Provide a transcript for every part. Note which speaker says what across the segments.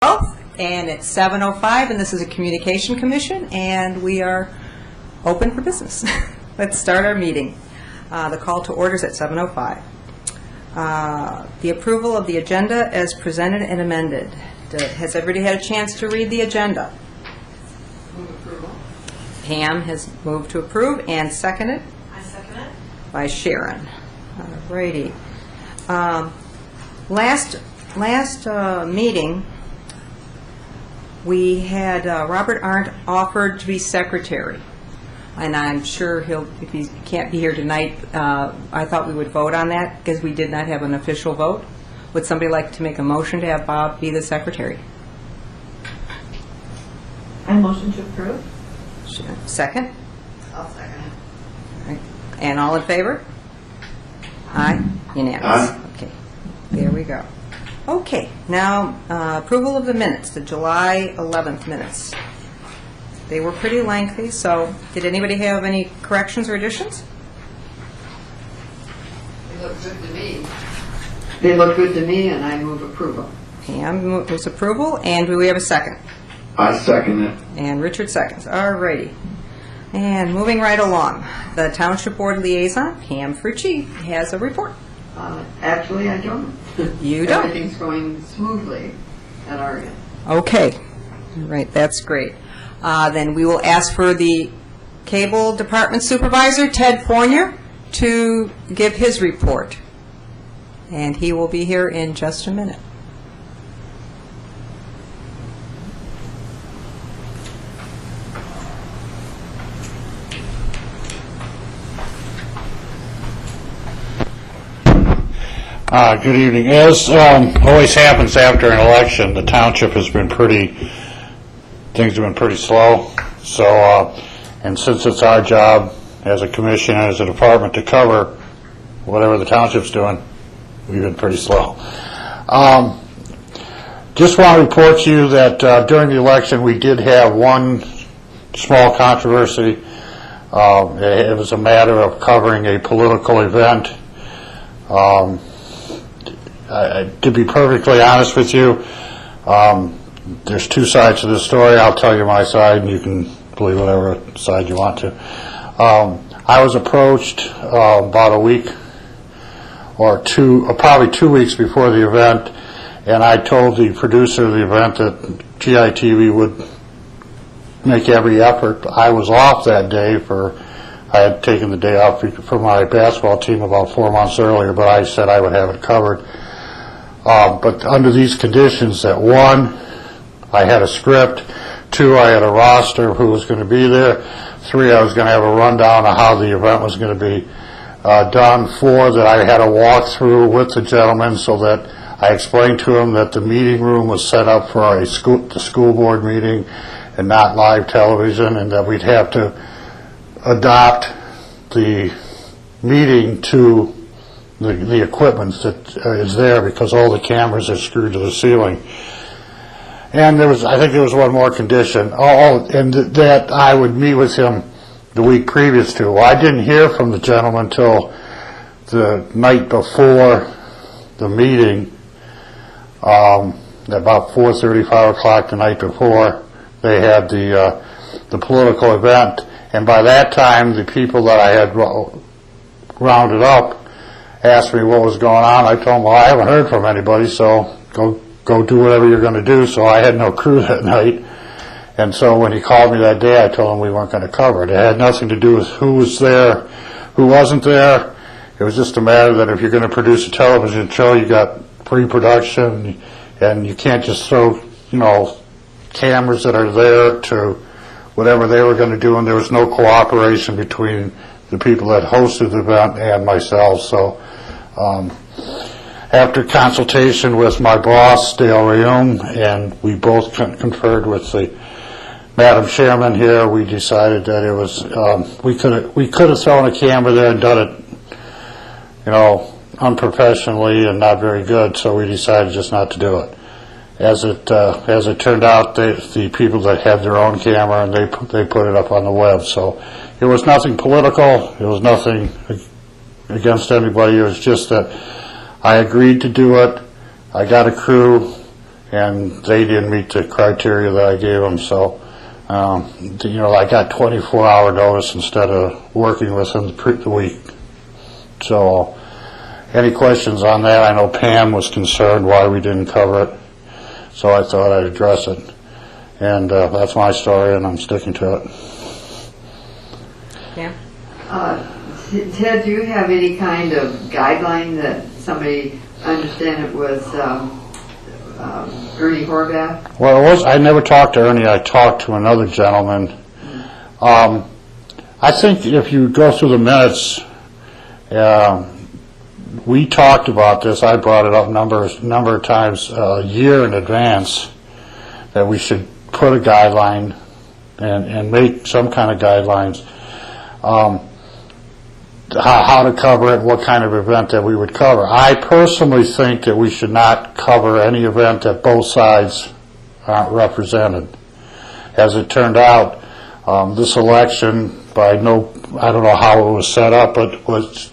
Speaker 1: And it's 7:05, and this is a Communication Commission, and we are open for business. Let's start our meeting. The call to order is at 7:05. The approval of the agenda as presented and amended. Has everybody had a chance to read the agenda?
Speaker 2: Move approval.
Speaker 1: Pam has moved to approve and seconded
Speaker 2: I second it.
Speaker 1: by Sharon. All righty. Last meeting, we had Robert Arndt offered to be secretary, and I'm sure if he can't be here tonight, I thought we would vote on that because we did not have an official vote. Would somebody like to make a motion to have Bob be the secretary?
Speaker 2: I motion to approve.
Speaker 1: Second?
Speaker 2: I'll second it.
Speaker 1: All right. And all in favor? Aye. Unanimous.
Speaker 3: Aye.
Speaker 1: Okay. There we go. Okay. Now, approval of the minutes, the July 11th minutes. They were pretty lengthy, so did anybody have any corrections or additions?
Speaker 2: They look good to me. They look good to me, and I move approval.
Speaker 1: Pam moves approval, and do we have a second?
Speaker 3: I second it.
Speaker 1: And Richard seconds. All righty. And moving right along, the Township Board Liaison, Pam Frucci, has a report.
Speaker 2: Actually, I don't.
Speaker 1: You don't?
Speaker 2: Everything's going smoothly at our end.
Speaker 1: Okay. All right, that's great. Then we will ask for the Cable Department Supervisor, Ted Fournier, to give his report. And he will be here in just a minute.
Speaker 4: Good evening. As always happens after an election, the township has been things have been pretty slow. So, and since it's our job as a commission and as a department to cover whatever the township's doing, we've been pretty slow. Just want to report to you that during the election we did have one small controversy. It was a matter of covering a political event. To be perfectly honest with you, there's two sides to this story. I'll tell you my side, and you can believe whatever side you want to. I was approached about a week or two, probably 2 weeks before the event, and I told the producer of the event that GITV would make every effort. I was off that day I had taken the day off for my basketball team about 4 months earlier, but I said I would have it covered. But under these conditions, that one, I had a script, two, I had a roster of who was going to be there, three, I was going to have a rundown of how the event was going to be done, four, that I had a walkthrough with the gentleman so that I explained to him that the meeting room was set up for the school board meeting and not live television, and that we'd have to adopt the meeting to the equipment that is there because all the cameras are screwed to the ceiling. And I think there was one more condition, and that I would meet with him the week previous to. Well, I didn't hear from the gentleman until the night before the meeting, about 4:30, 5 o'clock the night before they had the political event. And by that time, the people that I had rounded up asked me what was going on. I told them, well, I haven't heard from anybody, so go do whatever you're going to do. So I had no crew that night. And so when he called me that day, I told him we weren't going to cover it. It had nothing to do with who was there, who wasn't there. It was just a matter that if you're going to produce a television show, you got pre-production, and you can't just throw, cameras that are there to whatever they were going to do, and there was no cooperation between the people that hosted the event and myself. So after consultation with my boss, Dale Rayum, and we both conferred with the Madam Chairman here, we decided that it was we could have thrown a camera there and done it, unprofessionally and not very good. So we decided just not to do it. As it turned out, the people that had their own camera, and they put it up on the web. So it was nothing political. It was nothing against anybody. It was just that I agreed to do it. I got a crew, and they didn't meet the criteria that I gave them, so, I got 24-hour notice instead of working with them the week. So, any questions on that? I know Pam was concerned why we didn't cover it, so I thought I'd address it. And that's my story, and I'm sticking to it.
Speaker 1: Yeah.
Speaker 2: Ted, do you have any kind of guideline that somebody, I understand it was Ernie Horvath?
Speaker 4: Well, I never talked to Ernie. I talked to another gentleman. I think if you go through the minutes, we talked about this. I brought it up a number of times a year in advance that we should put a guideline and make some kind of guidelines. How to cover it, what kind of event that we would cover. I personally think that we should not cover any event that both sides aren't represented. As it turned out, this election, I don't know how it was set up, but was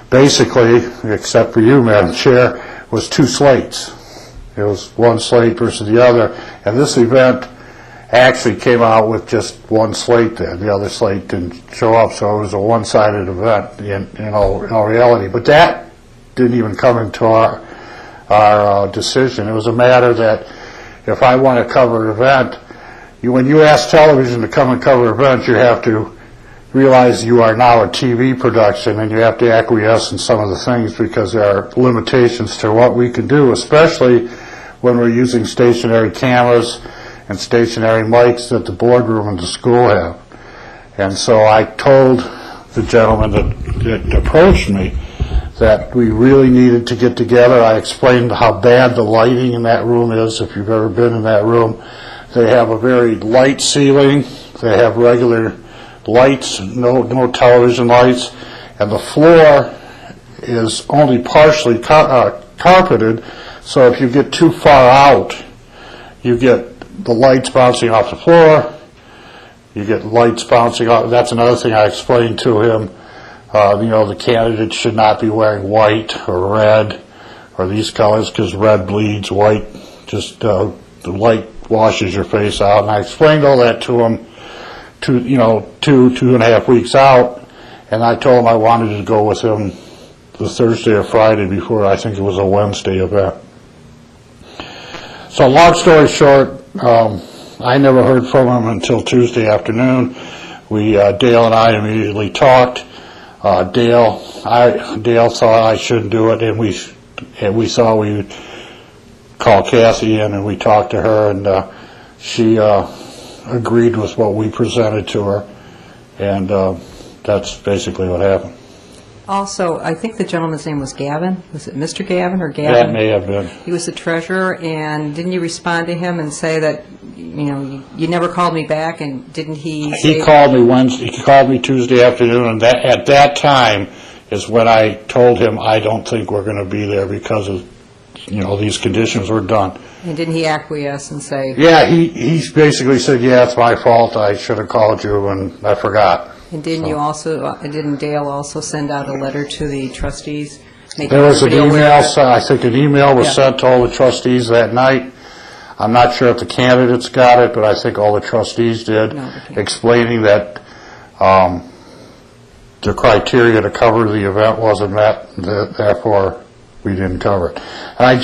Speaker 4: basically, except for you, Madam Chair, was two slates. It was one slate versus the other, and this event actually came out with just one slate there. The other slate didn't show up, so it was a one-sided event in all reality. But that didn't even come into our decision. It was a matter that if I want to cover an event, when you ask television to come and cover events, you have to realize you are now a TV production, and you have to acquiesce in some of the things because there are limitations to what we can do, especially when we're using stationary cameras and stationary mics that the boardroom and the school have. And so I told the gentleman that approached me that we really needed to get together. I explained how bad the lighting in that room is, if you've ever been in that room. They have a very light ceiling. They have regular lights, no television lights, and the floor is only partially carpeted, so if you get too far out, you get the lights bouncing off the floor, you get lights bouncing off. That's another thing I explained to him. The candidates should not be wearing white or red or these colors because red bleeds, white just the light washes your face out. And I explained all that to him 2.5 weeks out, and I told him I wanted to go with him the Thursday or Friday before I think it was a Wednesday event. So long story short, I never heard from him until Tuesday afternoon. Dale and I immediately talked. Dale thought I shouldn't do it, and we thought we would call Kathy in, and we talked to her, and she agreed with what we presented to her, and that's basically what happened.
Speaker 1: Also, I think the gentleman's name was Gavin. Was it Mr. Gavin or Gavin?
Speaker 4: That may have been.
Speaker 1: He was the treasurer, and didn't you respond to him and say that, you never called me back, and didn't he say...
Speaker 4: He called me Wednesday. He called me Tuesday afternoon, and at that time is when I told him I don't think we're going to be there because of, these conditions were done.
Speaker 1: And didn't he acquiesce and say...
Speaker 4: Yeah, he basically said, yeah, it's my fault. I should have called you, and I forgot.
Speaker 1: And didn't didn't Dale also send out a letter to the trustees?
Speaker 4: There was an email, I think an email was sent to all the trustees that night. I'm not sure if the candidates got it, but I think all the trustees did, explaining that the criteria to cover the event wasn't met, therefore we didn't cover it. And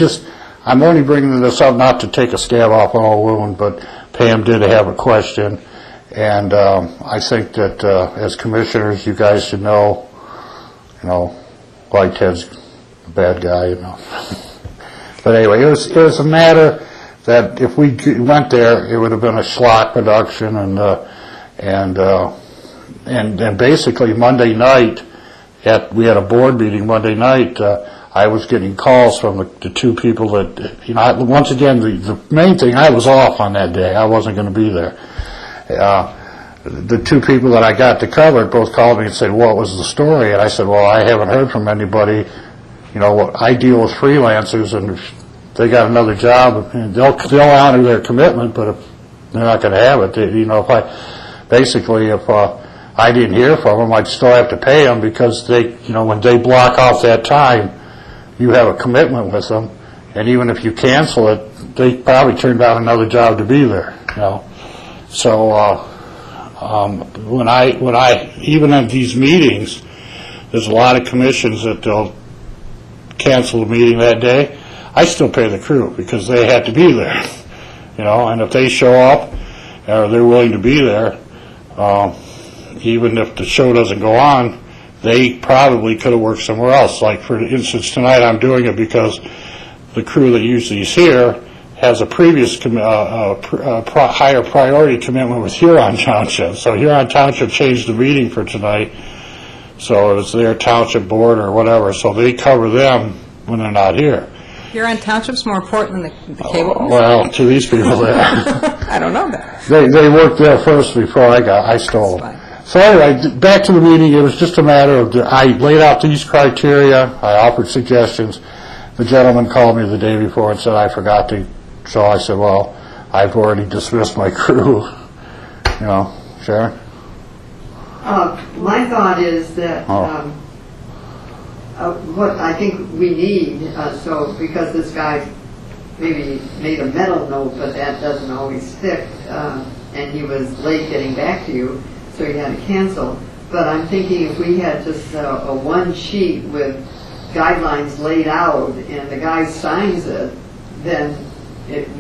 Speaker 4: I'm only bringing this up not to take a scab off an old wound, but Pam did have a question. And I think that as commissioners, you guys should know, why Ted's a bad guy, But anyway, it was a matter that if we went there, it would have been a schlock production, and basically Monday night, we had a board meeting Monday night. I was getting calls from the two people that, once again, the main thing, I was off on that day. I wasn't going to be there. The two people that I got to cover it both called me and said, what was the story? And I said, well, I haven't heard from anybody. I deal with freelancers, and if they got another job, and they'll honor their commitment, but if they're not going to have it, if I didn't hear from them, I'd still have to pay them because when they block off that time, you have a commitment with them, And even if you cancel it, they probably turned down another job to be there, you know. So when I even at these meetings, there's a lot of commissions that they'll cancel the meeting that day. I still pay the crew because they had to be there, you know. And if they show up or they're willing to be there, even if the show doesn't go on, they probably could have worked somewhere else. Like, for instance, tonight I'm doing it because the crew that usually is here has a previous higher priority commitment with Huron Township. So Huron Township changed the meeting for tonight, so it was their township board or whatever, so they cover them when they're not here.
Speaker 1: Huron Township's more important than the cable commission?
Speaker 4: Well, to these people there.
Speaker 1: I don't know that.
Speaker 4: They worked there first before I stole them. So anyway, back to the meeting. It was just a matter of, I laid out these criteria, I offered suggestions. The gentleman called me the day before and said I forgot to, so I said, well, I've already dismissed my crew. You know, Sharon?
Speaker 2: My thought is that what I think we need, so because this guy maybe made a mental note, but that doesn't always stick, and he was late getting back to you, so he had to cancel. But I'm thinking if we had just a one sheet with guidelines laid out and the guy signs it, then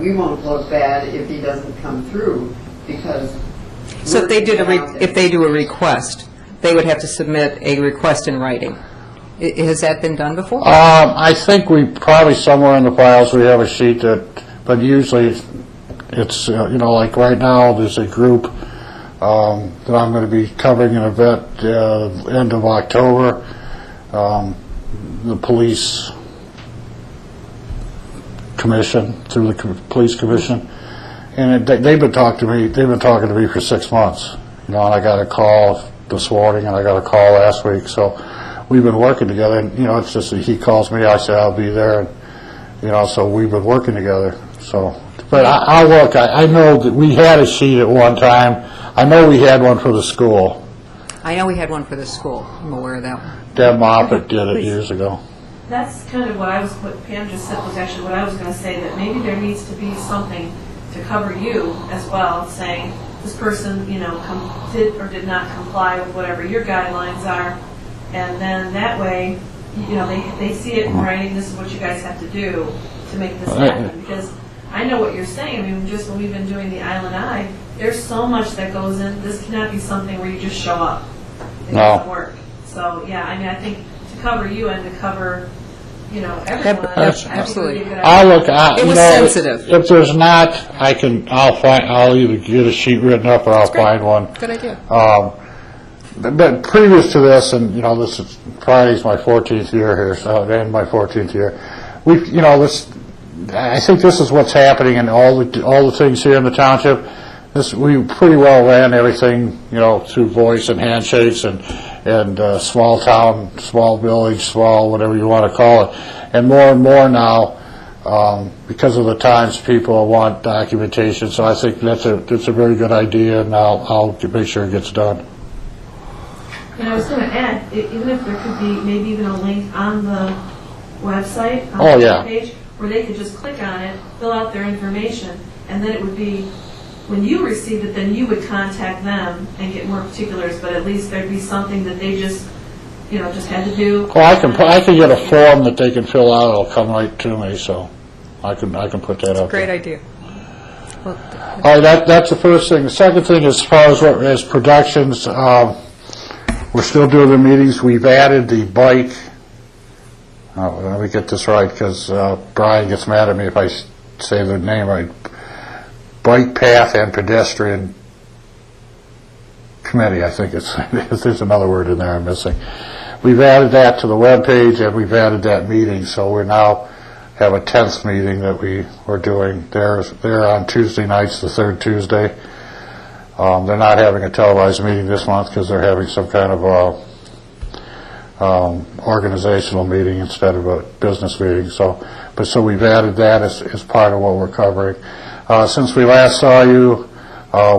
Speaker 2: we won't look bad if he doesn't come through, because...
Speaker 1: So if they do a request, they would have to submit a request in writing. Has that been done before?
Speaker 4: I think we probably somewhere in the files we have a sheet that, but usually it's, you know, like right now there's a group that I'm going to be covering an event end of October. The police commission, through the police commission, and they've been talking to me for 6 months, you know, and I got a call this morning and I got a call last week, so we've been working together. And you know, it's just that he calls me, I say I'll be there, and you know, so we've been working together. So, but I'll look. I know that we had a sheet at one time. I know we had one for the school.
Speaker 1: I know we had one for the school. I'm aware of that one.
Speaker 4: Deb Moffett did it years ago.
Speaker 5: That's kind of what Pam just said was actually what I was going to say, that maybe there needs to be something to cover you as well, saying this person, you know, did or did not comply with whatever your guidelines are, and then that way, you know, they see it in writing, this is what you guys have to do to make this happen. Because I know what you're saying. I mean, just when we've been doing the Island Eye, there's so much that goes in. This cannot be something where you just show up. It doesn't work. So, yeah, I mean, I think to cover you and to cover, you know, everyone,
Speaker 1: Absolutely.
Speaker 4: I'll look.
Speaker 1: It was sensitive.
Speaker 4: If there's not, I'll either get a sheet written up or I'll find one.
Speaker 1: Good idea.
Speaker 4: But previous to this, and you know, this is Friday's my 14th year here, so and my 14th year. We, you know, I think this is what's happening in all the things here in the township. We pretty well ran everything, you know, through voice and handshakes and small town, small village, small whatever you want to call it. And more now, because of the times, people want documentation. So I think that's a very good idea, and I'll make sure it gets done.
Speaker 5: And I was going to add, even if there could be maybe even a link on the website, on the page, where they could just click on it, fill out their information, and then it would be, when you received it, then you would contact them and get more particulars, but at least there'd be something that they just, you know, just had to do.
Speaker 4: Well, I can get a form that they can fill out. It'll come right to me, so I can put that up.
Speaker 1: Great idea.
Speaker 4: All right, that's the first thing. The second thing, as far as productions, we're still doing the meetings. We've added the bike. Oh, let me get this right, because Brian gets mad at me if I say the name right. Bike Path and Pedestrian Committee, I think it's. There's another word in there I'm missing. We've added that to the web page, and we've added that meeting. So we now have a 10th meeting that we're doing. They're on Tuesday nights, the third Tuesday. They're not having a televised meeting this month because they're having some kind of organizational meeting instead of a business meeting. So we've added that as part of what we're covering. Since we last saw you,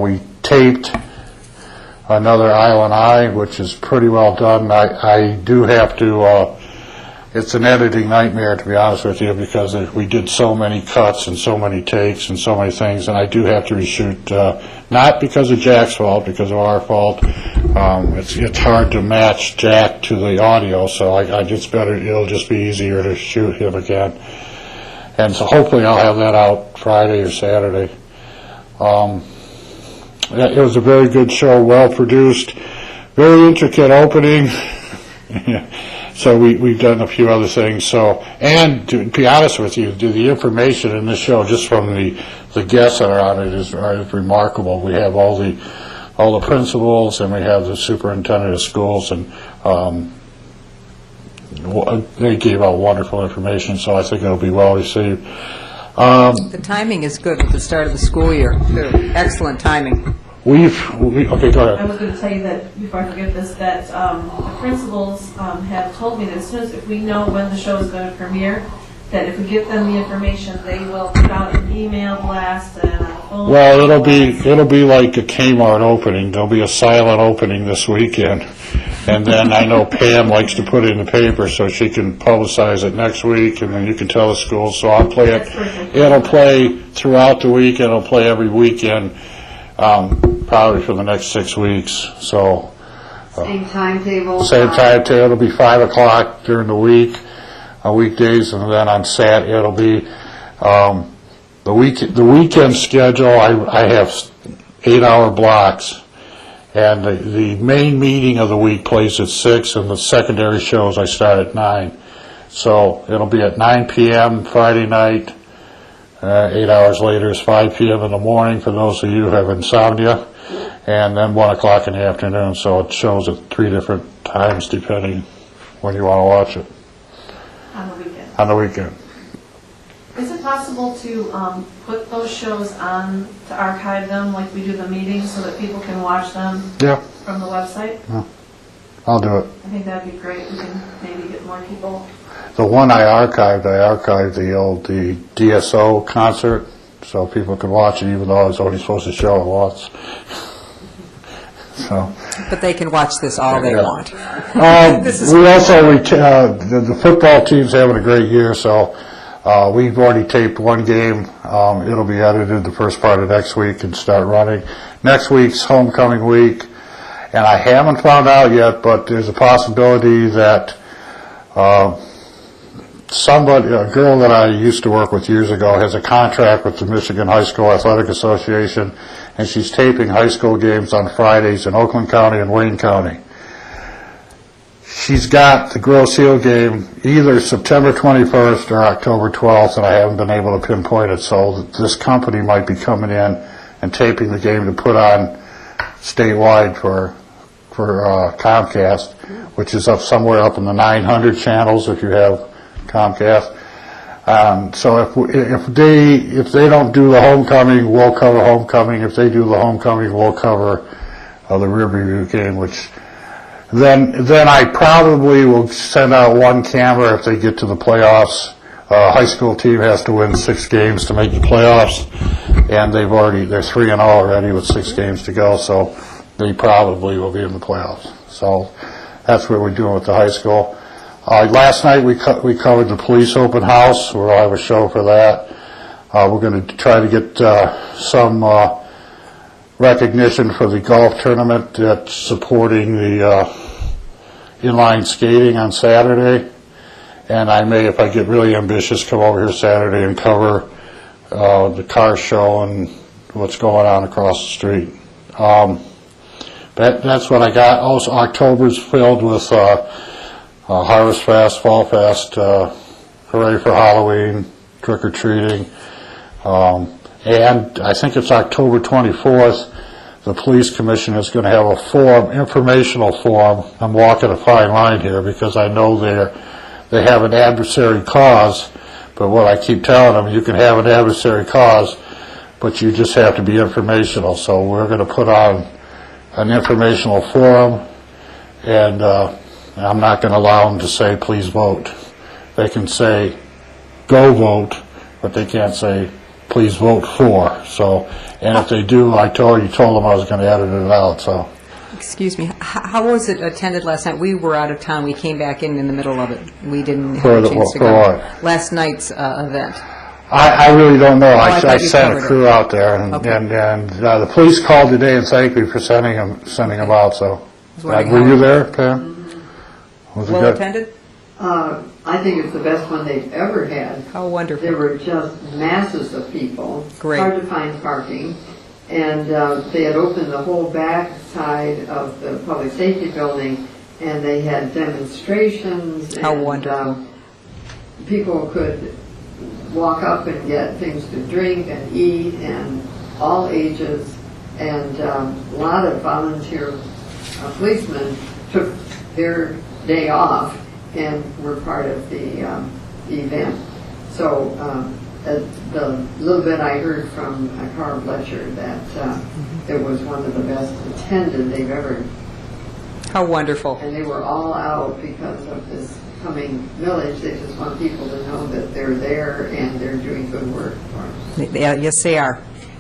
Speaker 4: we taped another Island Eye, which is pretty well done. I do have to it's an editing nightmare, to be honest with you, because we did so many cuts and so many takes and so many things, and I do have to reshoot, not because of Jack's fault, because of our fault. It's hard to match Jack to the audio, so it'll just be easier to shoot him again. And so hopefully I'll have that out Friday or Saturday. It was a very good show, well produced, very intricate opening. So we've done a few other things. So, and to be honest with you, the information in this show, just from the guests that are on it, is remarkable. We have all the principals, and we have the superintendent of schools, and they gave out wonderful information. So I think it'll be well received.
Speaker 1: The timing is good at the start of the school year. Good. Excellent timing.
Speaker 4: Okay, go
Speaker 5: I
Speaker 4: ahead.
Speaker 5: was going to tell you that, before I forget this, that the principals have told me that as soon as, if we know when the show is going to premiere, that if we give them the information, they will put out an email blast and a phone.
Speaker 4: Well, it'll be like a Kmart opening. There'll be a silent opening this weekend, and then I know Pam likes to put it in the paper so she can publicize it next week, and then you can tell the schools. So I'll play it.
Speaker 5: That's perfect.
Speaker 4: It'll play throughout the week. It'll play every weekend, probably for the next 6 weeks. So
Speaker 2: Same timetable?
Speaker 4: same timetable. It'll be 5 o'clock during the week, weekdays, and then on Saturday it'll be the weekend schedule. I have 8-hour blocks, and the main meeting of the week plays at 6, and the secondary shows I start at 9. So it'll be at 9 p.m. Friday night. 8 hours later is 5 p.m. in the morning for those of you who have insomnia, and then 1 o'clock in the afternoon. So it shows at 3 different times depending when you want to watch it
Speaker 5: On the weekend.
Speaker 4: on the weekend.
Speaker 5: Is it possible to put those shows on, to archive them like we do the meetings, so that people can watch them
Speaker 4: Yeah,
Speaker 5: from the website?
Speaker 4: I'll do it.
Speaker 5: I think that'd be great. We can maybe get more people.
Speaker 4: The one I archived the DSO concert, so people could watch it, even though I was only supposed to show it once. So.
Speaker 1: But they can watch this all they
Speaker 4: Yeah.
Speaker 1: want.
Speaker 4: We also, the football team's having a great year, so we've already taped one game. It'll be edited the first part of next week and start running. Next week's homecoming week, and I haven't found out yet, but there's a possibility that a girl that I used to work with years ago, has a contract with the Michigan High School Athletic Association, and she's taping high school games on Fridays in Oakland County and Wayne County. She's got the Grosse Ile game either September 21st or October 12th, and I haven't been able to pinpoint it, so this company might be coming in and taping the game to put on statewide for Comcast, which is somewhere up in the 900 channels if you have Comcast. So if they don't do the homecoming, we'll cover homecoming. If they do the homecoming, we'll cover the Riverview game. Which then I probably will send out one camera if they get to the playoffs. High school team has to win 6 games to make the playoffs, and they're 3-0 already with 6 games to go. So they probably will be in the playoffs. So that's what we're doing with the high school. Last night we covered the police open house. We'll have a show for that. We're going to try to get some recognition for the golf tournament that's supporting the inline skating on Saturday. And I may, if I get really ambitious, come over here Saturday and cover the car show and what's going on across the street. That's what I got. Also, October's filled with Harvest Fest, Fall Fest, Hooray for Halloween, trick-or-treating. And I think it's October 24th, the Police Commission is going to have a informational forum. I'm walking a fine line here because I know they have an adversary cause, but what I keep telling them, you can have an adversary cause, but you just have to be informational. So we're going to put on an informational forum, and I'm not going to allow them to say, please vote. They can say, go vote, but they can't say, please vote for. So, and if they do, I told them I was going to edit it out. So
Speaker 1: Excuse me, how was it attended last night? We were out of town, we came back in the middle of it. We didn't
Speaker 4: For
Speaker 1: have
Speaker 4: the-
Speaker 1: a chance to
Speaker 4: for
Speaker 1: go.
Speaker 4: what?
Speaker 1: Last night's event.
Speaker 4: I really don't know.
Speaker 1: I thought
Speaker 4: I
Speaker 1: you
Speaker 4: sent
Speaker 1: covered
Speaker 4: a
Speaker 1: it.
Speaker 4: crew out there, and
Speaker 1: Okay.
Speaker 4: the police called today and thanked me for sending them out, so.
Speaker 1: was wondering
Speaker 4: Were
Speaker 1: how-
Speaker 4: you there, Pam? Was it
Speaker 1: Well
Speaker 4: good?
Speaker 1: attended?
Speaker 2: I think it's the best one they've ever had.
Speaker 1: How wonderful.
Speaker 2: There were just masses of people.
Speaker 1: Great.
Speaker 2: Hard to find parking. And they had opened the whole back side of the public safety building, and they had demonstrations.
Speaker 1: How
Speaker 2: and,
Speaker 1: wonderful.
Speaker 2: people could walk up and get things to drink and eat, and all ages. And a lot of volunteer policemen took their day off and were part of the event. So the little bit I heard from Carl Fletcher that it was one of the best attended they've ever,
Speaker 1: How wonderful.
Speaker 2: and they were all out because of this coming village. They just want people to know that they're there and they're doing good work for us.
Speaker 1: Yeah, yes, they are.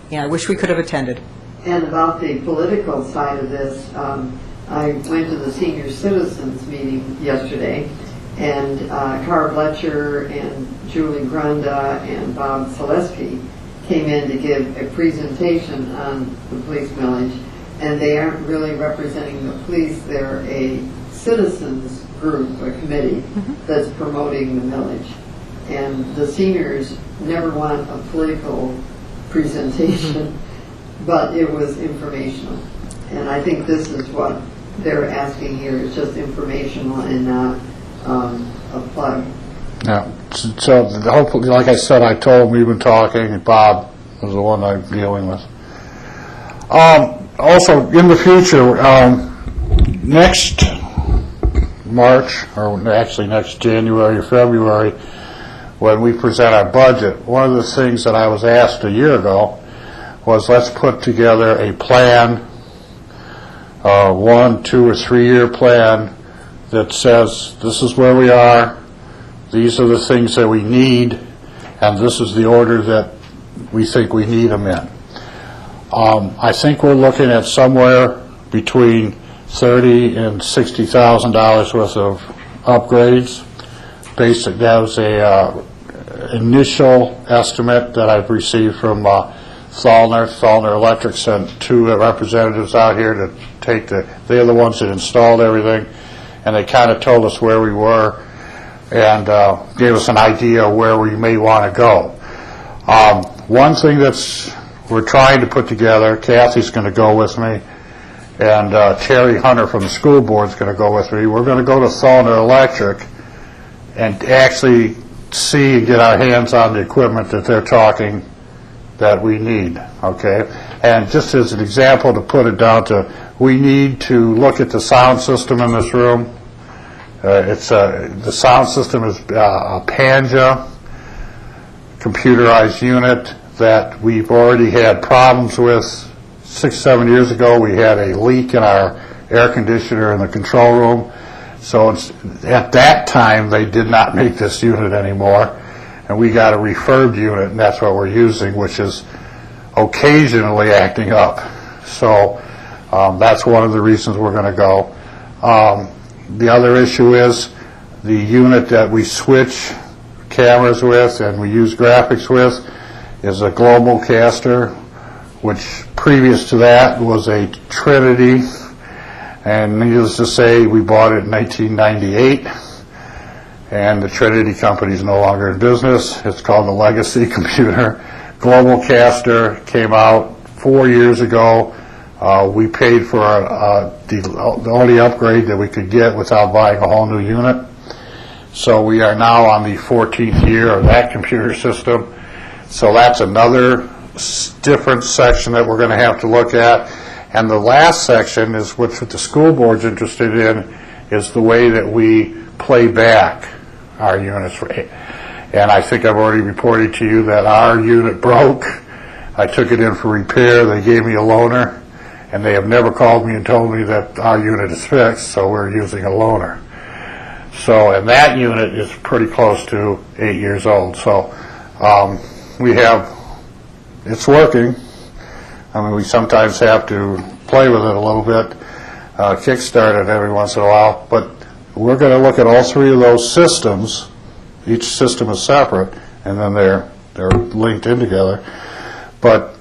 Speaker 1: Yeah, I wish we could have attended.
Speaker 2: And about the political side of this, I went to the senior citizens meeting yesterday, and Carl Fletcher and Julie Grunda and Bob Selesky came in to give a presentation on the police village, and they aren't really representing the police. They're a citizens group, a committee that's promoting the village. And the seniors never want a political presentation, but it was informational. And I think this is what they're asking here, is just informational and not a plug.
Speaker 4: Yeah, so hopefully, like I said, I told him we've been talking, and Bob was the one I'm dealing with. Also, in the future, next March, or actually next January or February, when we present our budget, one of the things that I was asked a year ago was, let's put together a plan, 1, 2, or 3 year plan that says this is where we are, these are the things that we need, and this is the order that we think we need them in. I think we're looking at somewhere between $30,000 and $60,000 worth of upgrades. Basic, that was a initial estimate that I've received from Thalner Electric sent 2 representatives out here to take they're the ones that installed everything, and they kind of told us where we were and gave us an idea of where we may want to go. One thing we're trying to put together, Kathy's going to go with me, and Terry Hunter from the school board is going to go with me. We're going to go to Thalner Electric and actually see and get our hands on the equipment that they're talking that we need, okay? And just as an example, to put it down to, we need to look at the sound system in this room. The sound system is a Panja computerized unit that we've already had problems with. 6-7 years ago, we had a leak in our air conditioner in the control room. So at that time, they did not make this unit anymore, and we got a refurbed unit, and that's what we're using, which is occasionally acting up. So that's one of the reasons we're going to go. The other issue is the unit that we switch cameras with and we use graphics with is a Global Caster, which previous to that was a Trinity, and needless to say, we bought it in 1998, and the Trinity company is no longer in business. It's called the Legacy Computer. Global Caster came out 4 years ago. We paid for the only upgrade that we could get without buying a whole new unit. So we are now on the 14th year of that computer system. So that's another different section that we're going to have to look at. And the last section is what the school board's interested in, is the way that we play back our units. And I think I've already reported to you that our unit broke. I took it in for repair. They gave me a loaner, and they have never called me and told me that our unit is fixed, so we're using a loaner. So, and that unit is pretty close to 8 years old. So it's working. I mean, we sometimes have to play with it a little bit, kickstart it every once in a while. But we're going to look at all three of those systems. Each system is separate, and then they're linked in together. But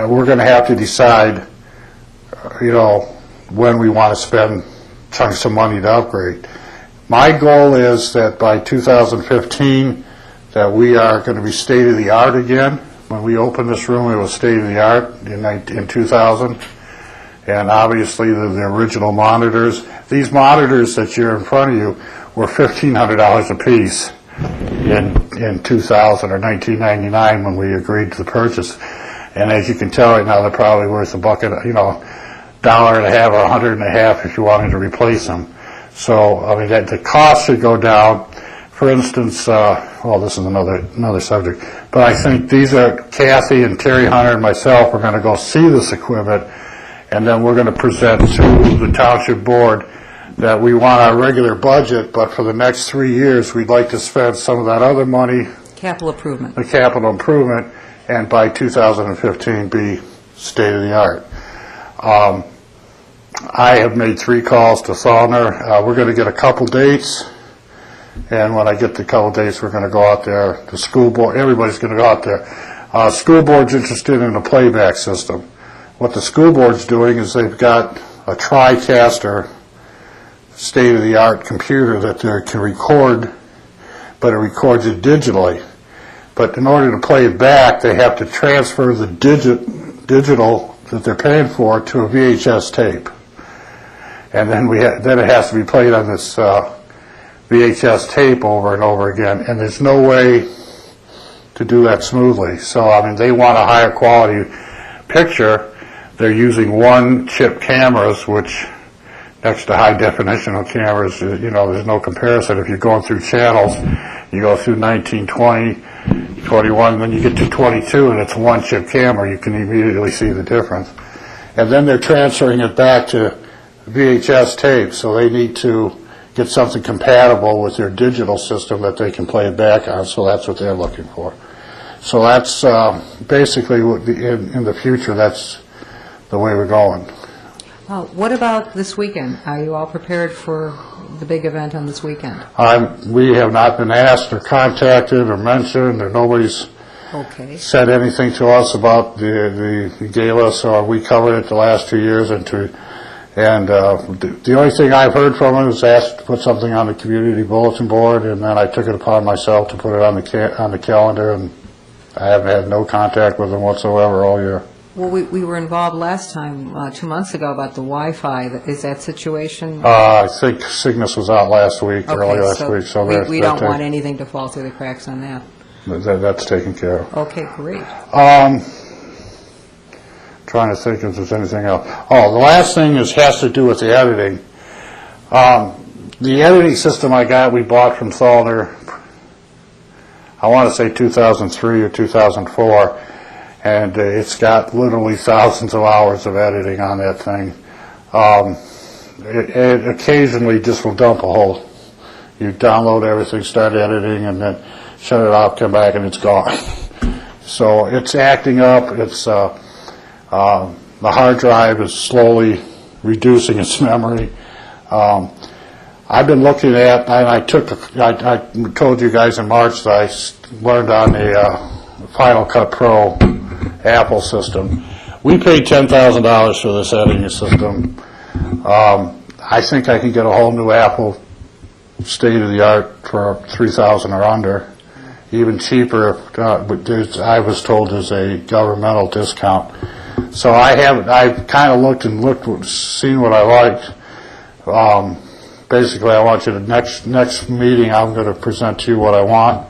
Speaker 4: we're going to have to decide, when we want to spend chunks of money to upgrade. My goal is that by 2015, that we are going to be state-of-the-art again. When we opened this room, it was state-of-the-art in 2000. And obviously, the original monitors. These monitors that you're in front of you were $1,500 a piece in 2000 or 1999 when we agreed to the purchase. And as you can tell right now, they're probably worth $1.50 or $1.50 if you wanted to replace them. So, I mean, the cost should go down. For instance, this is another subject, but I think these are Kathy and Terry Hunter and myself are going to go see this equipment, and then we're going to present to the township board that we want our regular budget, but for the next 3 years, we'd like to spend some of that other money,
Speaker 1: Capital improvement.
Speaker 4: the capital improvement, and by 2015 be state-of-the-art. I have made 3 calls to Zollner. We're going to get a couple dates, and when I get the couple dates, we're going to go out there. The school board, everybody's going to go out there. School board's interested in a playback system. What the school board's doing is they've got a TriCaster state-of-the-art computer that they can record, but it records it digitally. But in order to play it back, they have to transfer the digital that they're paying for to a VHS tape. And then then it has to be played on this VHS tape over and over again, and there's no way to do that smoothly. So, I mean, they want a higher quality picture. They're using 1-chip cameras, which next to high-definitional cameras, there's no comparison. If you're going through channels, you go through 19, 20, 21, then you get to 22, and it's a 1-chip camera. You can immediately see the difference. And then they're transferring it back to VHS tape, so they need to get something compatible with their digital system that they can play it back on, so that's what they're looking for. So that's basically what in the future, that's the way we're going.
Speaker 1: What about this weekend? Are you all prepared for the big event on this weekend?
Speaker 4: We have not been asked or contacted or mentioned, or nobody's
Speaker 1: Okay.
Speaker 4: said anything to us about the gala, so we covered it the last 2 years, and the only thing I've heard from them is asked to put something on the community bulletin board, and then I took it upon myself to put it on the calendar, and I haven't had no contact with them whatsoever all year.
Speaker 1: Well, we were involved last time, 2 months ago, about the Wi-Fi. Is that situation?
Speaker 4: I think Cygnus was out last week, early last week, so
Speaker 1: we don't want anything to fall through the cracks on that.
Speaker 4: That's taken care of.
Speaker 1: Okay, great.
Speaker 4: Trying to think if there's anything else. Oh, the last thing has to do with the editing. The editing system we bought from Zollner, I want to say 2003 or 2004, and it's got literally thousands of hours of editing on that thing. It occasionally just will dump a whole. You download everything, start editing, and then shut it off, come back, and it's gone. So it's acting up. It's the hard drive is slowly reducing its memory. I've been looking at, and I told you guys in March that I learned on the Final Cut Pro Apple system. We paid $10,000 for this editing system. I think I can get a whole new Apple state-of-the-art for $3,000 or under, even cheaper. I was told there's a governmental discount. So I've kind of looked, seen what I liked. Basically, I want you to, next meeting, I'm going to present to you what I want,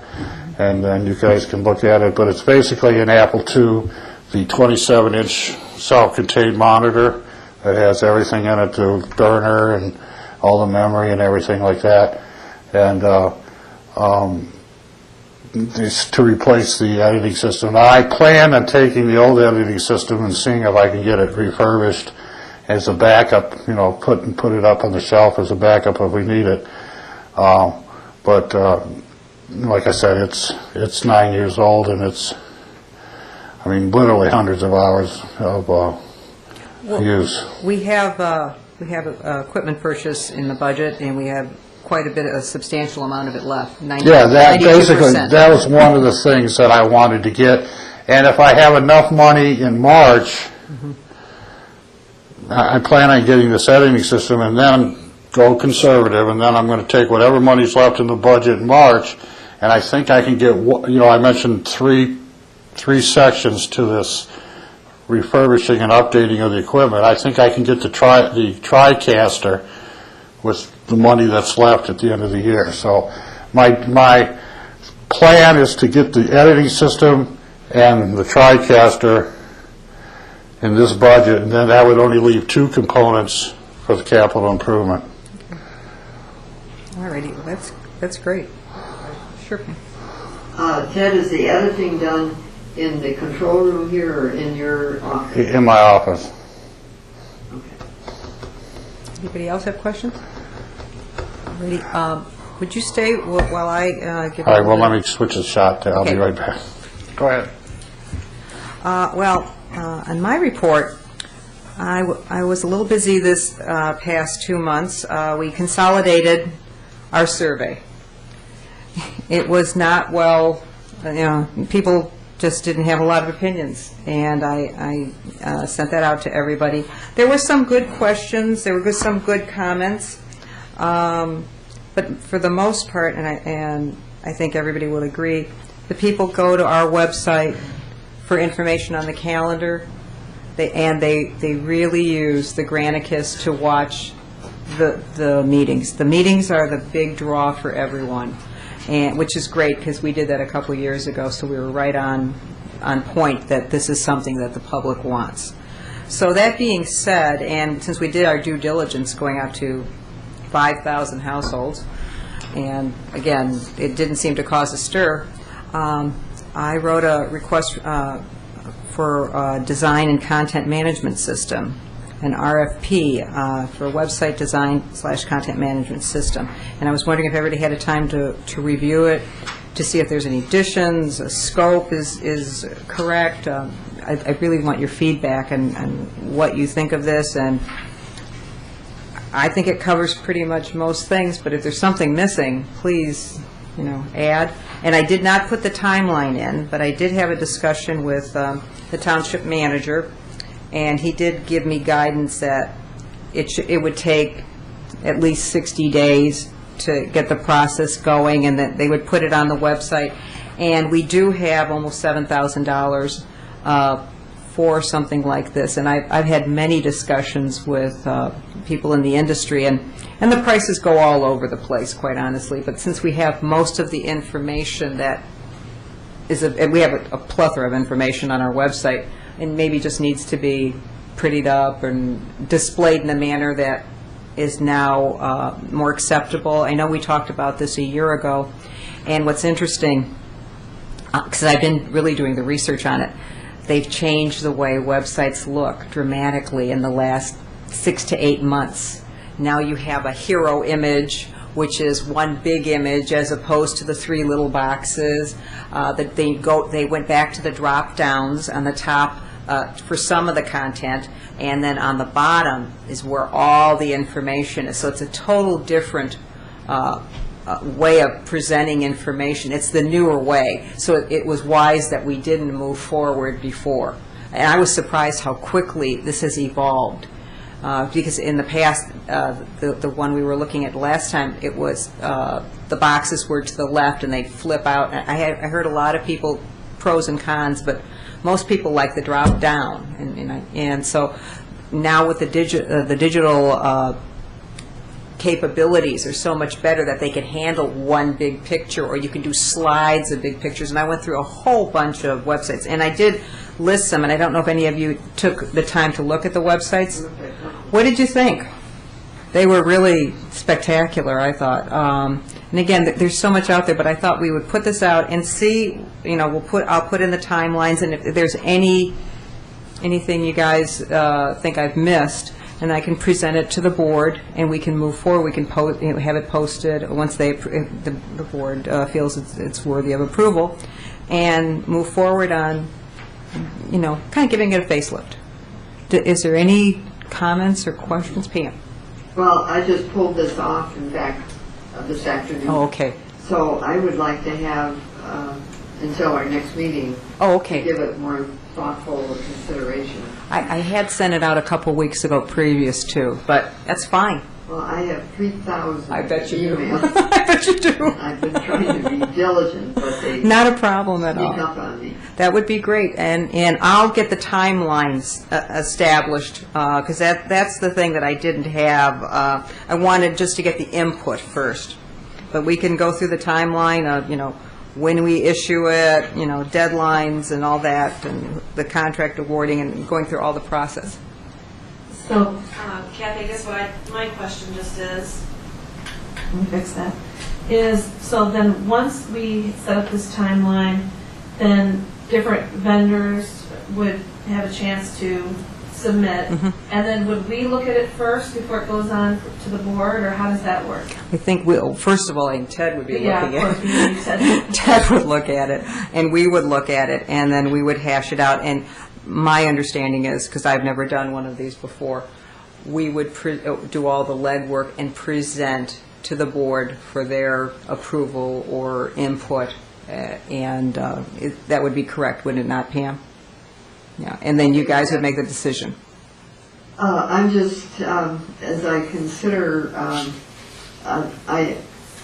Speaker 4: and then you guys can look at it. But it's basically an Apple II, the 27-inch self-contained monitor that has everything in it, the burner and all the memory and everything like that. And it's to replace the editing system. Now, I plan on taking the old editing system and seeing if I can get it refurbished as a backup, put it up on the shelf as a backup if we need it. But like I said, it's 9 years old, and it's, literally hundreds of hours of use.
Speaker 1: We have we have equipment purchase in the budget, and we have quite a substantial amount of it left, 92%.
Speaker 4: Yeah, that basically, that was one of the things that I wanted to get. And if I have enough money in March, I plan on getting this editing system and then go conservative, and then I'm going to take whatever money's left in the budget in March, and I think I can get, I mentioned three sections to this refurbishing and updating of the equipment. I think I can get the TriCaster with the money that's left at the end of the year. So my plan is to get the editing system and the TriCaster in this budget, and then that would only leave 2 components for the capital improvement.
Speaker 1: All righty, well, that's great. Sure.
Speaker 2: Ted, is the editing done in the control room here or in your office?
Speaker 4: In my office.
Speaker 2: Okay.
Speaker 1: Anybody else have questions? Ready? Would you stay while I give...
Speaker 4: All right, well, let me switch the shot there. I'll be
Speaker 1: Okay.
Speaker 4: right back. Go ahead.
Speaker 1: On my report, I was a little busy this past 2 months. We consolidated our survey. It was not well, people just didn't have a lot of opinions, and I sent that out to everybody. There were some good questions, there were some good comments, but for the most part, and I think everybody will agree, the people go to our website for information on the calendar, they really use the Granicus to watch the meetings. The meetings are the big draw for everyone, and which is great because we did that a couple of years ago, so we were right on point that this is something that the public wants. So that being said, and since we did our due diligence going out to 5,000 households, and again, it didn't seem to cause a stir, I wrote a request for a design and content management system, an RFP for a website design/content management system. And I was wondering if everybody had a time to review it, to see if there's any additions, a scope is correct. I really want your feedback and what you think of this. And I think it covers pretty much most things, but if there's something missing, please, add. And I did not put the timeline in, but I did have a discussion with the township manager, and he did give me guidance that it would take at least 60 days to get the process going, and that they would put it on the website. And we do have almost $7,000 for something like this. And I've had many discussions with people in the industry, and the prices go all over the place, quite honestly. But since we have most of the information that is, and we have a plethora of information on our website, and maybe just needs to be prettied up and displayed in a manner that is now more acceptable. I know we talked about this a year ago, and what's interesting, because I've been really doing the research on it, they've changed the way websites look dramatically in the last 6 to 8 months. Now you have a hero image, which is one big image, as opposed to the 3 little boxes. That they went back to the drop downs on the top for some of the content, and then on the bottom is where all the information is. So it's a total different way of presenting information. It's the newer way. So it was wise that we didn't move forward before. And I was surprised how quickly this has evolved. Because in the past, the one we were looking at last time, it was the boxes were to the left and they'd flip out. I heard a lot of people, pros and cons, but most people like the drop down. And so now with the digital capabilities are so much better that they can handle one big picture, or you can do slides of big pictures. And I went through a whole bunch of websites, and I did list them, and I don't know if any of you took the time to look at the websites. What did you think? They were really spectacular, I thought. And again, there's so much out there, but I thought we would put this out and see, I'll put in the timelines, and if there's anything you guys think I've missed, and I can present it to the board, and we can move forward. We can have it posted once the board feels it's worthy of approval, and move forward on, kind of giving it a facelift. Is there any comments or questions, Pam?
Speaker 2: Well, I just pulled this off, in fact, this afternoon.
Speaker 1: Oh, okay.
Speaker 2: So I would like to have, until our next meeting,
Speaker 1: Oh,
Speaker 2: to
Speaker 1: okay.
Speaker 2: give it more thoughtful consideration.
Speaker 1: I had sent it out a couple weeks ago previous to, but that's fine.
Speaker 2: Well, I have 3,000
Speaker 1: I bet you do.
Speaker 2: emails.
Speaker 1: I bet you do.
Speaker 2: I've been trying to be diligent, but they
Speaker 1: Not a problem at
Speaker 2: sneak
Speaker 1: all.
Speaker 2: up on me.
Speaker 1: That would be great, and I'll get the timelines established, because that's the thing that I didn't have. I wanted just to get the input first, but we can go through the timeline of, when we issue it, deadlines and all that, and the contract awarding, and going through all the process.
Speaker 5: So, Kathy, I guess my question just is, let me fix that, is, so then once we set up this timeline, then different vendors would have a chance to submit, and then would we look at it first before it goes on to the board, or how does that work?
Speaker 1: I think first of all, I think Ted would be
Speaker 5: Yeah,
Speaker 1: looking
Speaker 5: of
Speaker 1: at
Speaker 5: course,
Speaker 1: it.
Speaker 5: you said.
Speaker 1: Ted would look at it, and we would look at it, and then we would hash it out. And my understanding is, because I've never done one of these before, we would do all the legwork and present to the board for their approval or input, and that would be correct, would it not, Pam? Yeah, and then you guys would make the decision.
Speaker 2: I'm just, as I consider, I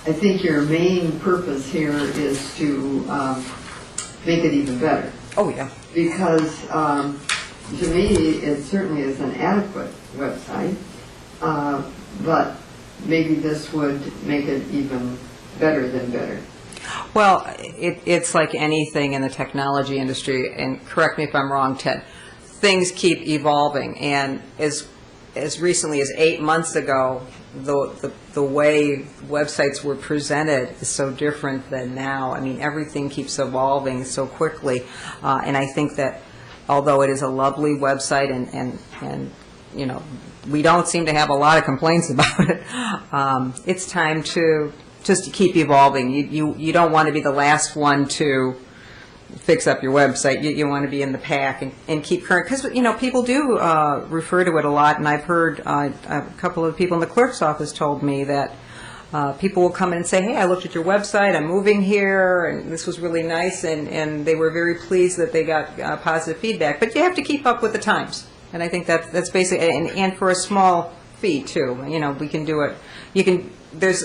Speaker 2: think your main purpose here is to make it even better.
Speaker 1: Oh, yeah.
Speaker 2: Because to me, it certainly is an adequate website, but maybe this would make it even better than better.
Speaker 1: Well, it's like anything in the technology industry, and correct me if I'm wrong, Ted, things keep evolving, and as recently as 8 months ago, the way websites were presented is so different than now. I mean, everything keeps evolving so quickly, and I think that although it is a lovely website, and we don't seem to have a lot of complaints about it, it's time to just keep evolving. You don't want to be the last one to fix up your website. You want to be in the pack and keep current, because people do refer to it a lot, and I've heard a couple of people in the clerk's office told me that people will come in and say, hey, I looked at your website, I'm moving here, and this was really nice, and they were very pleased that they got positive feedback. But you have to keep up with the times, and I think that's basically, and for a small fee too. We can do it. There's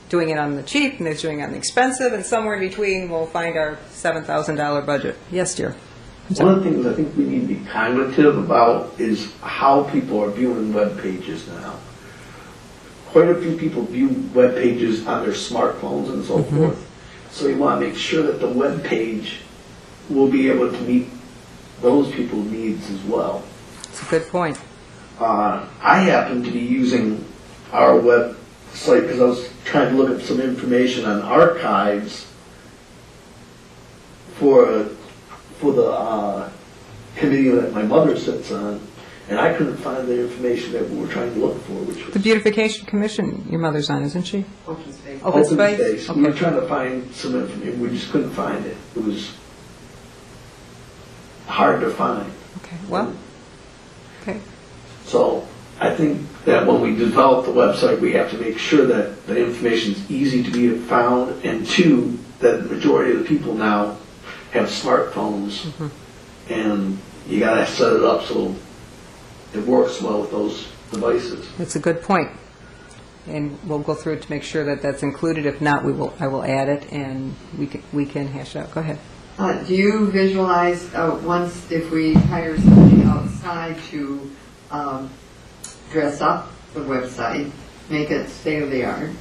Speaker 1: doing it on the cheap, and there's doing it on the expensive, and somewhere in between we'll find our $7,000 budget. Yes, dear.
Speaker 3: One of the things I think we need to be cognitive about is how people are viewing web pages now. Quite a few people view web pages on their smartphones and so forth. So you want to make sure that the web page will be able to meet those people's needs as well.
Speaker 1: That's a good point.
Speaker 3: I happen to be using our website because I was trying to look up some information on archives for the committee that my mother sits on, and I couldn't find the information that we were trying to look for, which was
Speaker 1: The Beautification Commission, your mother's on, isn't she?
Speaker 2: Open space.
Speaker 1: Open space?
Speaker 3: We were
Speaker 1: Okay.
Speaker 3: trying to find some information, we just couldn't find it. It was hard to find.
Speaker 1: Okay, well, okay.
Speaker 3: So I think that when we develop the website, we have to make sure that the information is easy to be found, and two, that the majority of the people now have smartphones, and you gotta set it up so it works well with those devices.
Speaker 1: That's a good point. And we'll go through it to make sure that that's included. If not, I will add it, and we can hash it out. Go ahead.
Speaker 2: Do you visualize, if we hire somebody outside to dress up the website, make it state-of-the-art,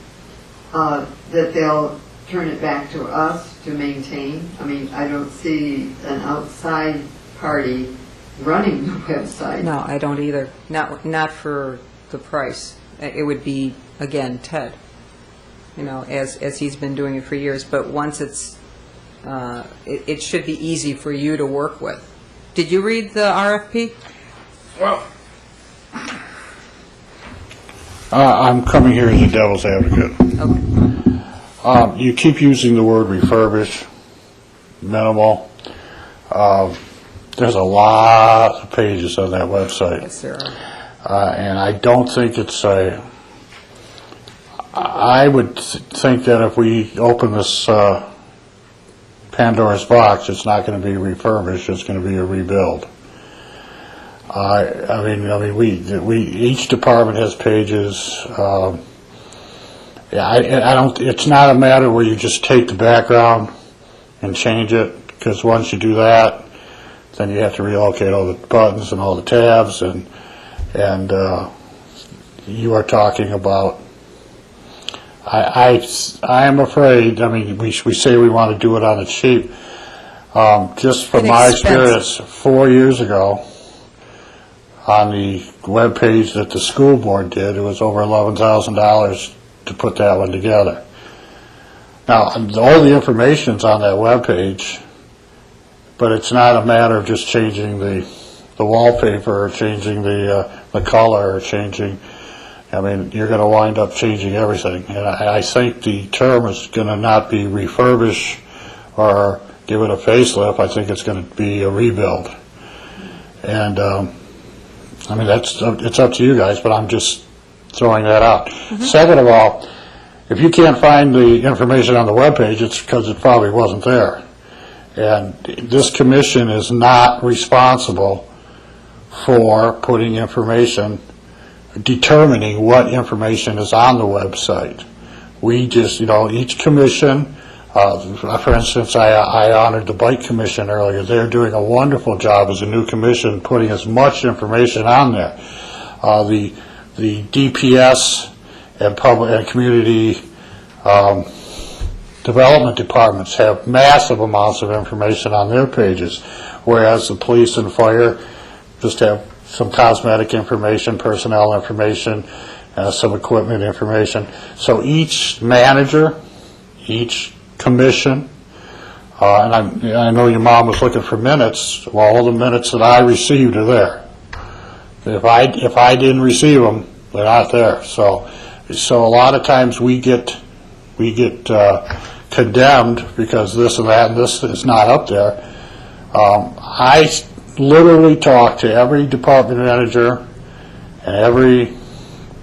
Speaker 2: that they'll turn it back to us to maintain? I mean, I don't see an outside party running the website.
Speaker 1: No, I don't either. Not for the price. It would be, again, Ted, as he's been doing it for years. But once it should be easy for you to work with. Did you read the RFP?
Speaker 3: Well,
Speaker 4: I'm coming here as a devil's advocate.
Speaker 1: Okay.
Speaker 4: You keep using the word refurbish, minimal. There's a lot of pages on that website.
Speaker 1: Yes, there are.
Speaker 4: And I don't think it's a, I would think that if we open this Pandora's box, it's not going to be refurbished, it's going to be a rebuild. I mean, we each department has pages. Yeah, I don't. It's not a matter where you just take the background and change it, because once you do that, then you have to relocate all the buttons and all the tabs, and you are talking about. I am afraid. I mean, we say we want to do it on a cheap. Just from my experience, 4 years ago, on the web page that the school board did, it was over $11,000 to put that one together. Now, all the information's on that web page, but it's not a matter of just changing the wallpaper or changing the color or changing. I mean, you're going to wind up changing everything, and I think the term is going to not be refurbish or give it a facelift. I think it's going to be a rebuild, and I mean, it's up to you guys, but I'm just throwing that out. Second of all, if you can't find the information on the webpage, it's because it probably wasn't there. And this commission is not responsible for putting information, determining what information is on the website. We just, each commission, for instance, I honored the Bike Commission earlier. They're doing a wonderful job as a new commission, putting as much information on there. The DPS and public and community development departments have massive amounts of information on their pages, whereas the police and fire just have some cosmetic information, personnel information, some equipment information. So each manager, each commission, and I know your mom was looking for minutes. Well, all the minutes that I received are there. If I didn't receive them, they're not there. So a lot of times we get condemned because this and that and this is not up there. I literally talk to every department manager and every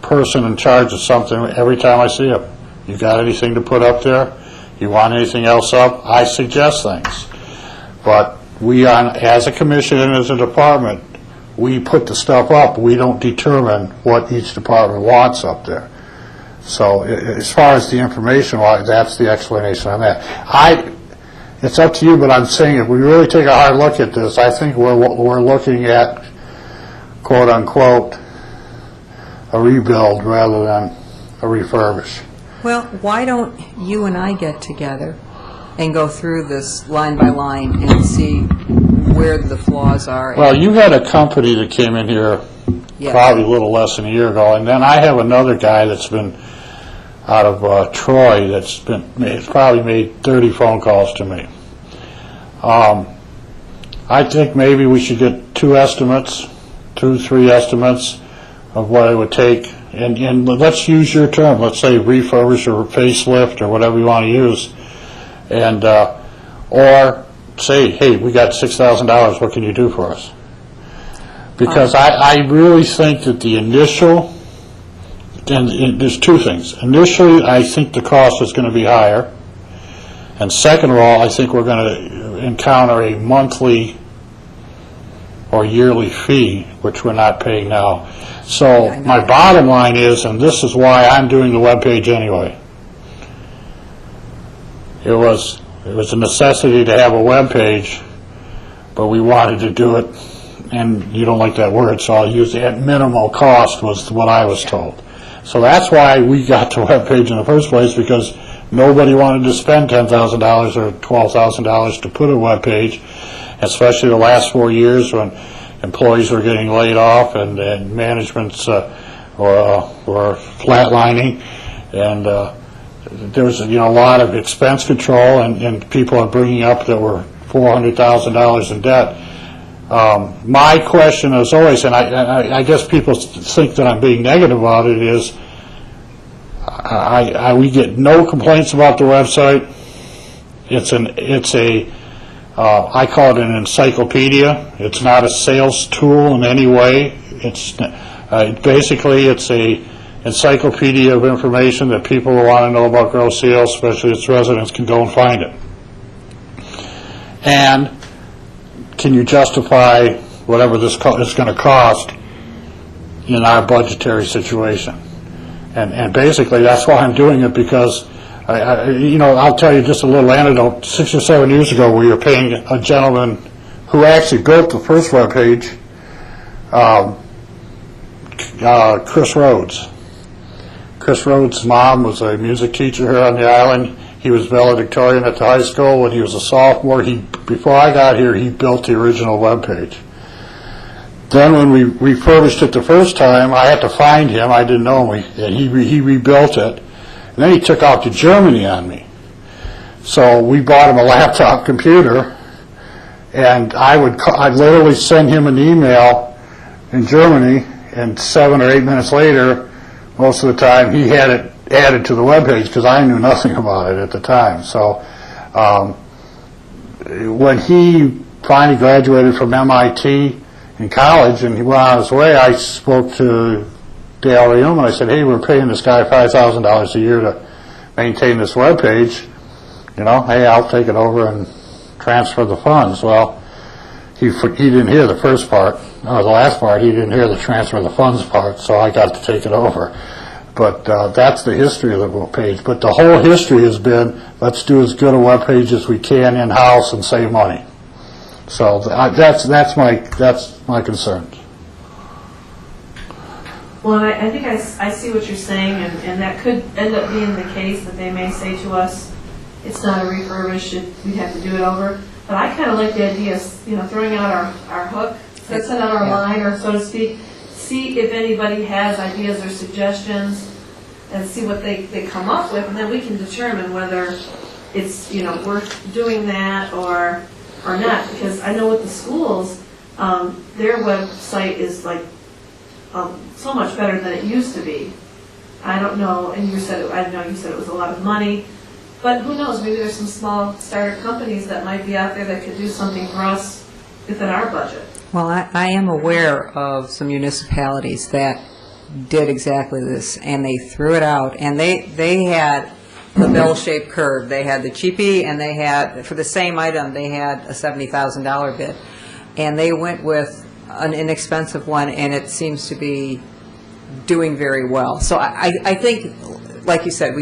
Speaker 4: person in charge of something every time I see them. You got anything to put up there? You want anything else up? I suggest things. But we, as a commission and as a department, we put the stuff up. We don't determine what each department wants up there. So as far as the information, that's the explanation on that. It's up to you, but I'm saying if we really take a hard look at this, I think we're looking at, quote unquote, a rebuild rather than a refurbish.
Speaker 1: Well, why don't you and I get together and go through this line by line and see where the flaws are?
Speaker 4: Well, you had a company that came in here probably a little less than a year ago, and then I have another guy that's been out of Troy that's probably made 30 phone calls to me. I think maybe we should get 3 estimates of what it would take, and let's use your term. Let's say refurbish or facelift or whatever you want to use, and or say, hey, we got $6,000. What can you do for us? Because I really think that the initial, and there's two things. Initially, I think the cost is going to be higher. And second of all, I think we're going to encounter a monthly or yearly fee, which we're not paying now. So my bottom line is, and this is why I'm doing the webpage anyway, it was a necessity to have a webpage, but we wanted to do it, and you don't like that word, so I'll use it, at minimal cost was what I was told. So that's why we got the webpage in the first place, because nobody wanted to spend $10,000 or $12,000 to put a webpage, especially the last 4 years when employees were getting laid off and managements were flatlining, and there was a lot of expense control, and people are bringing up that we're $400,000 in debt. My question is always, and I guess people think that I'm being negative about it, is we get no complaints about the website. I call it an encyclopedia. It's not a sales tool in any way. Basically, it's a encyclopedia of information that people who want to know about Grosse Ile, especially its residents, can go and find it. And can you justify whatever this is going to cost in our budgetary situation? And basically, that's why I'm doing it, because, I'll tell you just a little anecdote. 6 or 7 years ago, we were paying a gentleman who actually built the first web page, Chris Rhodes. Chris Rhodes' mom was a music teacher here on the island. He was valedictorian at the high school. When he was a sophomore, before I got here, he built the original web page. Then when we refurbished it the first time, I had to find him. I didn't know him, and he rebuilt it. And then he took off to Germany on me. So we bought him a laptop computer, and I'd literally send him an email in Germany, and 7 or 8 minutes later, most of the time, he had it added to the webpage, because I knew nothing about it at the time. So when he finally graduated from MIT in college and he went on his way, I spoke to Dale Reum and I said, hey, we're paying this guy $5,000 a year to maintain this webpage. Hey, I'll take it over and transfer the funds. Well, he didn't hear the first part, or the last part. He didn't hear the transfer of the funds part, so I got to take it over. But that's the history of the web page. But the whole history has been, let's do as good a web page as we can in-house and save money. So that's my concern.
Speaker 5: Well, I think I see what you're saying, and that could end up being the case, that they may say to us, it's not a refurbished, we'd have to do it over. But I kind of like the idea of, throwing out our hook, send out our line, or so to speak, see if anybody has ideas or suggestions, and see what they come up with, and then we can determine whether it's, worth doing that or not. Because I know with the schools, their website is like so much better than it used to be. I don't know, and I know you said it was a lot of money, but who knows, maybe there's some small startup companies that might be out there that could do something for us within our budget.
Speaker 1: Well, I am aware of some municipalities that did exactly this, and they threw it out, and they had the bell-shaped curve. They had the cheapie, and they had, for the same item, they had a $70,000 bid. And they went with an inexpensive one, and it seems to be doing very well. So I think, like you said,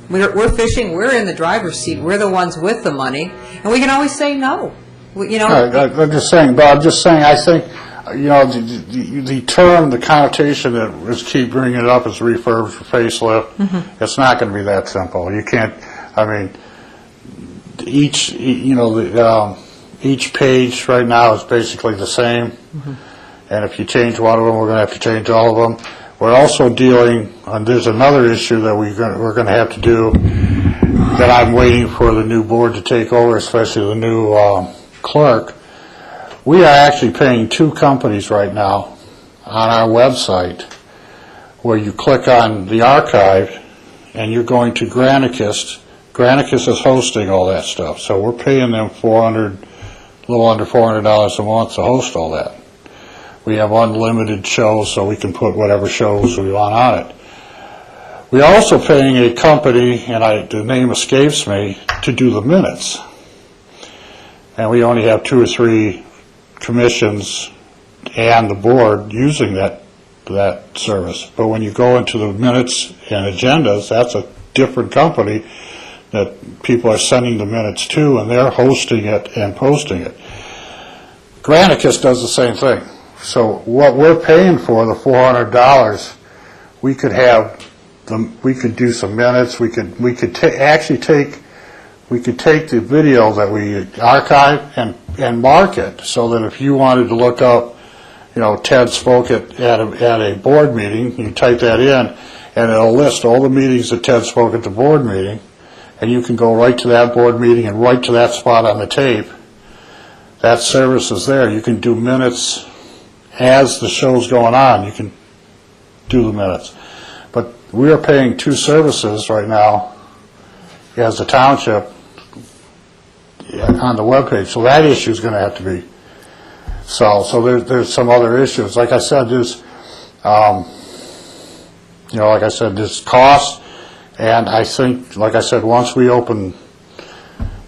Speaker 1: we're fishing, we're in the driver's seat, we're the ones with the money, and we can always say no.
Speaker 4: I'm just saying, Bob, I think, the term, the connotation that was keep bringing it up is refurb, facelift. It's not going to be that simple. You can't, each page right now is basically the same. And if you change one of them, we're going to have to change all of them. We're also dealing, and there's another issue that we're going to have to do that I'm waiting for the new board to take over, especially the new clerk. We are actually paying 2 companies right now on our website where you click on the archive and you're going to Granicus. Granicus is hosting all that stuff, so we're paying them a little under $400 a month to host all that. We have unlimited shows, so we can put whatever shows we want on it. We're also paying a company, and the name escapes me, to do the minutes. And we only have 2 or 3 commissions and the board using that service. But when you go into the minutes and agendas, that's a different company that people are sending the minutes to, and they're hosting it and posting it. Granicus does the same thing. So what we're paying for, the $400, we could do some minutes. We could take the video that we archive and mark it, so that if you wanted to look up, Ted spoke at a board meeting, you type that in, and it'll list all the meetings that Ted spoke at the board meeting, and you can go right to that board meeting and right to that spot on the tape. That service is there. You can do minutes as the show's going on. You can do the minutes. But we are paying 2 services right now as a township on the webpage, so that issue is going to have to be solved. So there's some other issues. Like I said, You know, like I said, there's cost, and I think, like I said, once we open,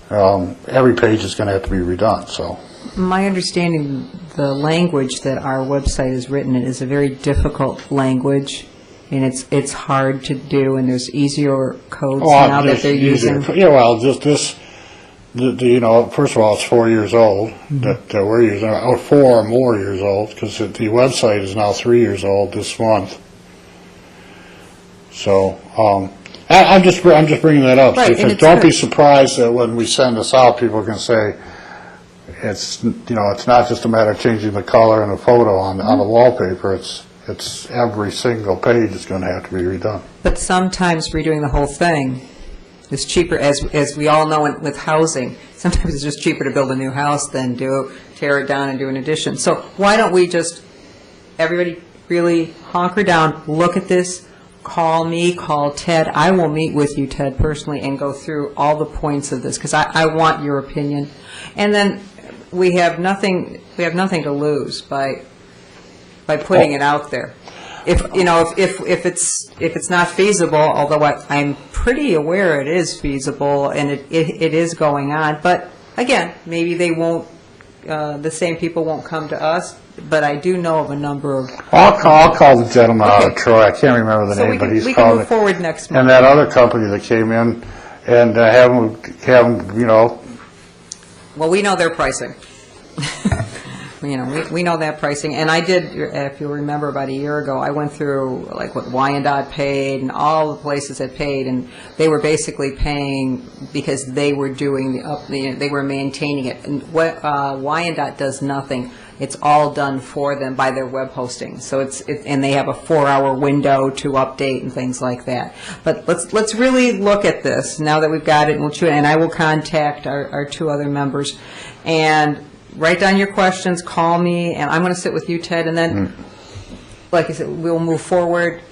Speaker 4: every page is going to have to be redone, so.
Speaker 1: My understanding, the language that our website is written in is a very difficult language, and it's hard to do, and there's easier codes now that they're using.
Speaker 4: Yeah, well, just this, you know, first of all, it's 4 years old that we're using, or 4 or more years old, because the website is now 3 years old this month. So, I'm just bringing that up,
Speaker 1: Right, and
Speaker 4: because
Speaker 1: it's
Speaker 4: don't be
Speaker 1: good.
Speaker 4: surprised that when we send this out, people are going to say, it's, you know, it's not just a matter of changing the color and the photo on the wallpaper, it's every single page is going to have to be redone.
Speaker 1: But sometimes redoing the whole thing is cheaper, as we all know with housing. Sometimes it's just cheaper to build a new house than tear it down and do an addition. So why don't we just, everybody really hunker down, look at this, call me, call Ted. I will meet with you, Ted, personally, and go through all the points of this, because I want your opinion. And then we have nothing to lose by putting it out there. If it's not feasible, although I'm pretty aware it is feasible and it is going on, but again, maybe they won't, the same people won't come to us, but I do know of a number of.
Speaker 4: I'll call the gentleman out of
Speaker 1: Okay.
Speaker 4: Troy, I can't remember the
Speaker 1: So
Speaker 4: name, but he's
Speaker 1: we can
Speaker 4: called
Speaker 1: move
Speaker 4: it.
Speaker 1: forward next month.
Speaker 4: And that other company that came in, and have them, you know,
Speaker 1: Well, we know their pricing. You know, we know that pricing, and I did, if you'll remember, about a year ago, I went through, like, what Wyandotte paid, and all the places that paid, and they were basically paying because they were doing they were maintaining it. And what Wyandotte does nothing. It's all done for them by their web hosting. So and they have a 4-hour window to update and things like that. But let's really look at this now that we've got it, and I will contact our 2 other members and write down your questions, call me, and I'm going to sit with you, Ted, and then, like I said, we'll move forward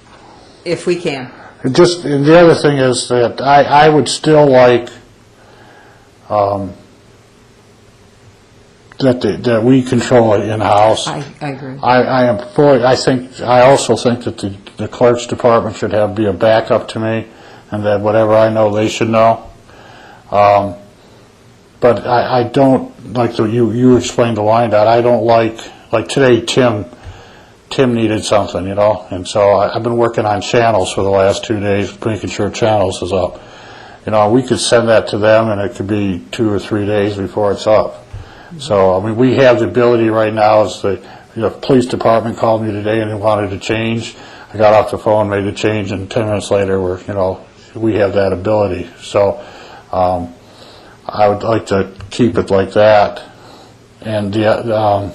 Speaker 1: if we can.
Speaker 4: and the other thing is that I would still like, that we control it in-house.
Speaker 1: I agree.
Speaker 4: I also think that the clerk's department should be a backup to me, and that whatever I know, they should know. But I don't, like you explained to Wyandotte, I don't like today, Tim needed something, you know, and so I've been working on channels for the last 2 days, making sure channels is up. You know, we could send that to them, and it could be 2 or 3 days before it's up. So, I mean, we have the ability right now, as the police department called me today and they wanted to change. I got off the phone, made the change, and 10 minutes later, we have that ability. So, I would like to keep it like that. And I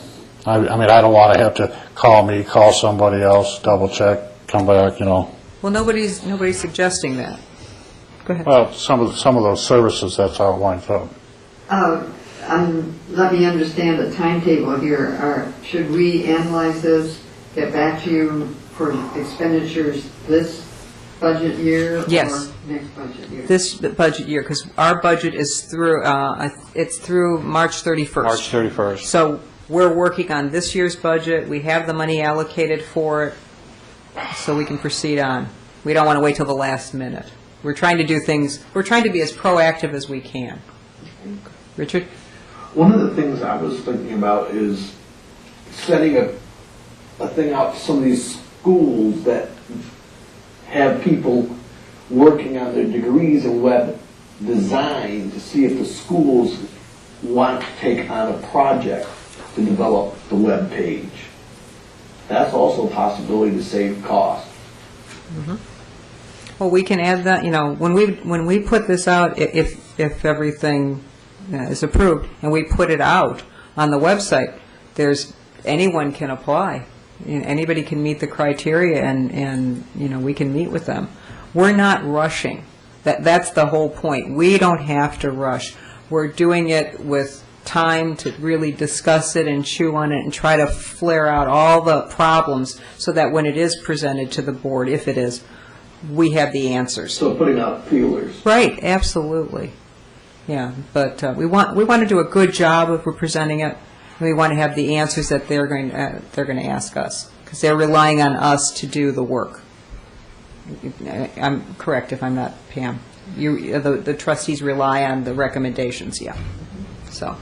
Speaker 4: mean, I don't want to have to call somebody else, double check, come back, you know.
Speaker 1: Well, nobody's suggesting that. Go ahead.
Speaker 4: Well, some of those services, that's how it winds up.
Speaker 2: Let me understand the timetable here. Should we analyze this, get back to you for expenditures this budget year?
Speaker 1: Yes.
Speaker 2: Or next budget year?
Speaker 1: This budget year, because our budget is through, it's through March 31st.
Speaker 4: March 31st.
Speaker 1: So we're working on this year's budget. We have the money allocated for it, so we can proceed on. We don't want to wait till the last minute. We're trying to do things, we're trying to be as proactive as we can. Richard?
Speaker 3: One of the things I was thinking about is setting a thing out to some of these schools that have people working on their degrees in web design to see if the schools want to take on a project to develop the web page. That's also a possibility to save costs.
Speaker 1: Well, we can add that, when we put this out, if everything is approved, and we put it out on the website, anyone can apply. Anybody can meet the criteria, and we can meet with them. We're not rushing. That's the whole point. We don't have to rush. We're doing it with time to really discuss it and chew on it and try to flare out all the problems so that when it is presented to the board, if it is, we have the answers.
Speaker 3: So putting out feelers.
Speaker 1: Right, absolutely. Yeah, but we want to do a good job of presenting it. We want to have the answers that they're going to ask us. because they're relying on us to do the work. I'm correct if I'm not, Pam. The trustees rely on the recommendations, yeah. So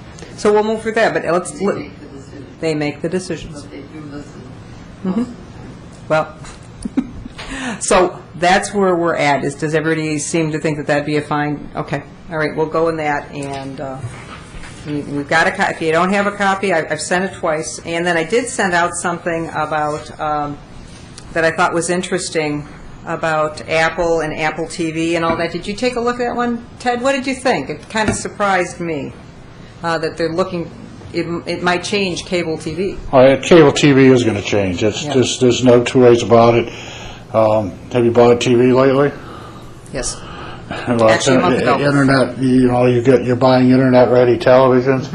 Speaker 1: we'll move for that, but let's,
Speaker 2: They make the decision,
Speaker 1: they make the decisions.
Speaker 2: but they do listen.
Speaker 1: Well, so that's where we're at, does everybody seem to think that that'd be a fine, okay, all right, we'll go in that, and we've got if you don't have a copy, I've sent it twice, and then I did send out something about, that I thought was interesting, about Apple and Apple TV and all that. Did you take a look at that one? Ted, what did you think? It kind of surprised me that they're looking, it might change cable TV.
Speaker 4: Cable TV is going to change. There's no two ways about it. Have you bought a TV lately?
Speaker 1: Yes.
Speaker 4: Well,
Speaker 1: Actually, a month ago.
Speaker 4: Internet, you're buying internet-ready televisions,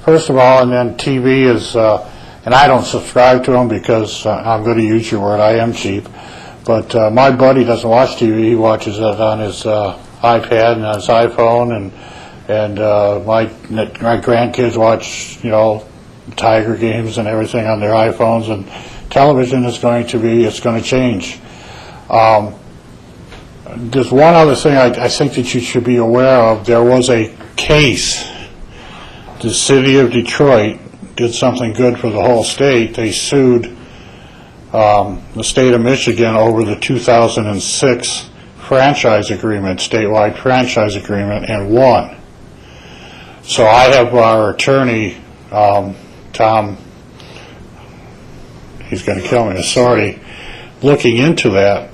Speaker 4: first of all, and then TV is, and I don't subscribe to them because I'm going to use your word, I am cheap. But my buddy doesn't watch TV. He watches it on his iPad and on his iPhone, and my grandkids watch, Tiger games and everything on their iPhones. And television is going to change. There's one other thing I think that you should be aware of. There was a case. The city of Detroit did something good for the whole state. They sued the state of Michigan over the 2006 franchise agreement, statewide franchise agreement, and won. So I have our attorney, Tom, he's going to kill me, sorry, looking into that.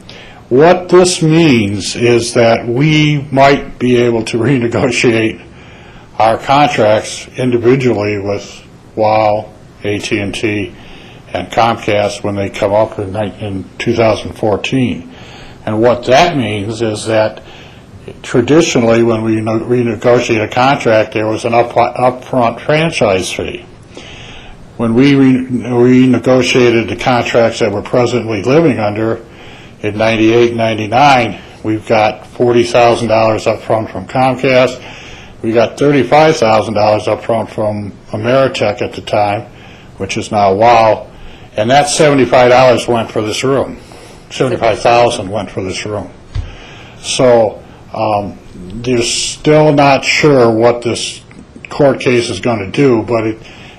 Speaker 4: What this means is that we might be able to renegotiate our contracts individually with WOW, AT&T, and Comcast when they come up in 2014. And what that means is that traditionally when we renegotiate a contract, there was an upfront franchise fee. When we renegotiated the contracts that we're presently living under in 98 and 99, we've got $40,000 up front from Comcast. We got $35,000 up front from Ameritech at the time, which is now WOW. And that $75 went for this room. $75,000 went for this room. So they're still not sure what this court case is going to do, but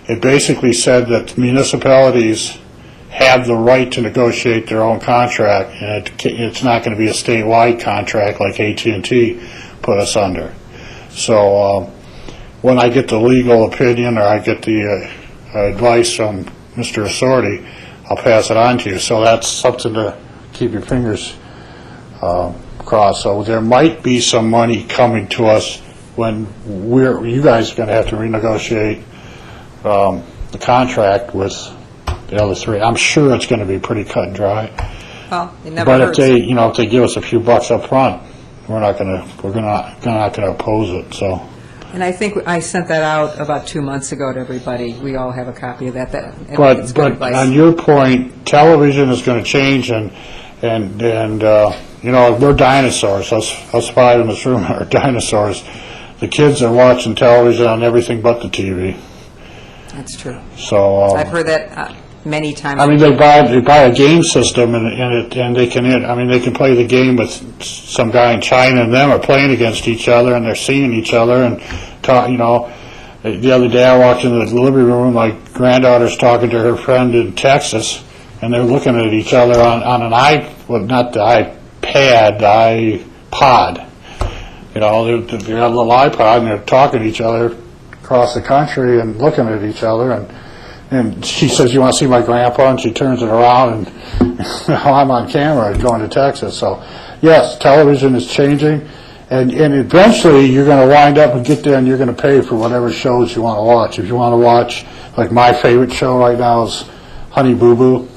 Speaker 4: it basically said that municipalities have the right to negotiate their own contract, and it's not going to be a statewide contract like AT&T put us under. So when I get the legal opinion or I get the advice from Mr. Assorti, I'll pass it on to you. So that's something to keep your fingers crossed. So there might be some money coming to us when you guys are going to have to renegotiate the contract with the other three. I'm sure it's going to be pretty cut and dry.
Speaker 1: Well, it never
Speaker 4: But
Speaker 1: hurts.
Speaker 4: if they give us a few bucks up front, we're not going to oppose it. So.
Speaker 1: And I think I sent that out about 2 months ago to everybody. We all have a copy of that.
Speaker 4: But on your point, television is going to change, and we're dinosaurs. Us five in this room are dinosaurs. The kids are watching television on everything but the TV.
Speaker 1: That's true.
Speaker 4: So
Speaker 1: I've heard that many times.
Speaker 4: I mean, they buy a game system, and they can play the game with some guy in China, and them are playing against each other, and they're seeing each other, and talk. The other day I walked into the living room, my granddaughter's talking to her friend in Texas, and they're looking at each other on an not the iPad, the iPod. They have a little iPod, and they're talking to each other across the country and looking at each other, and she says, "You want to see my grandpa?" And she turns it around, and I'm on camera going to Texas. So, yes, television is changing, and eventually you're going to wind up and get there, and you're going to pay for whatever shows you want to watch. If you want to watch, like my favorite show right now is Honey Boo Boo.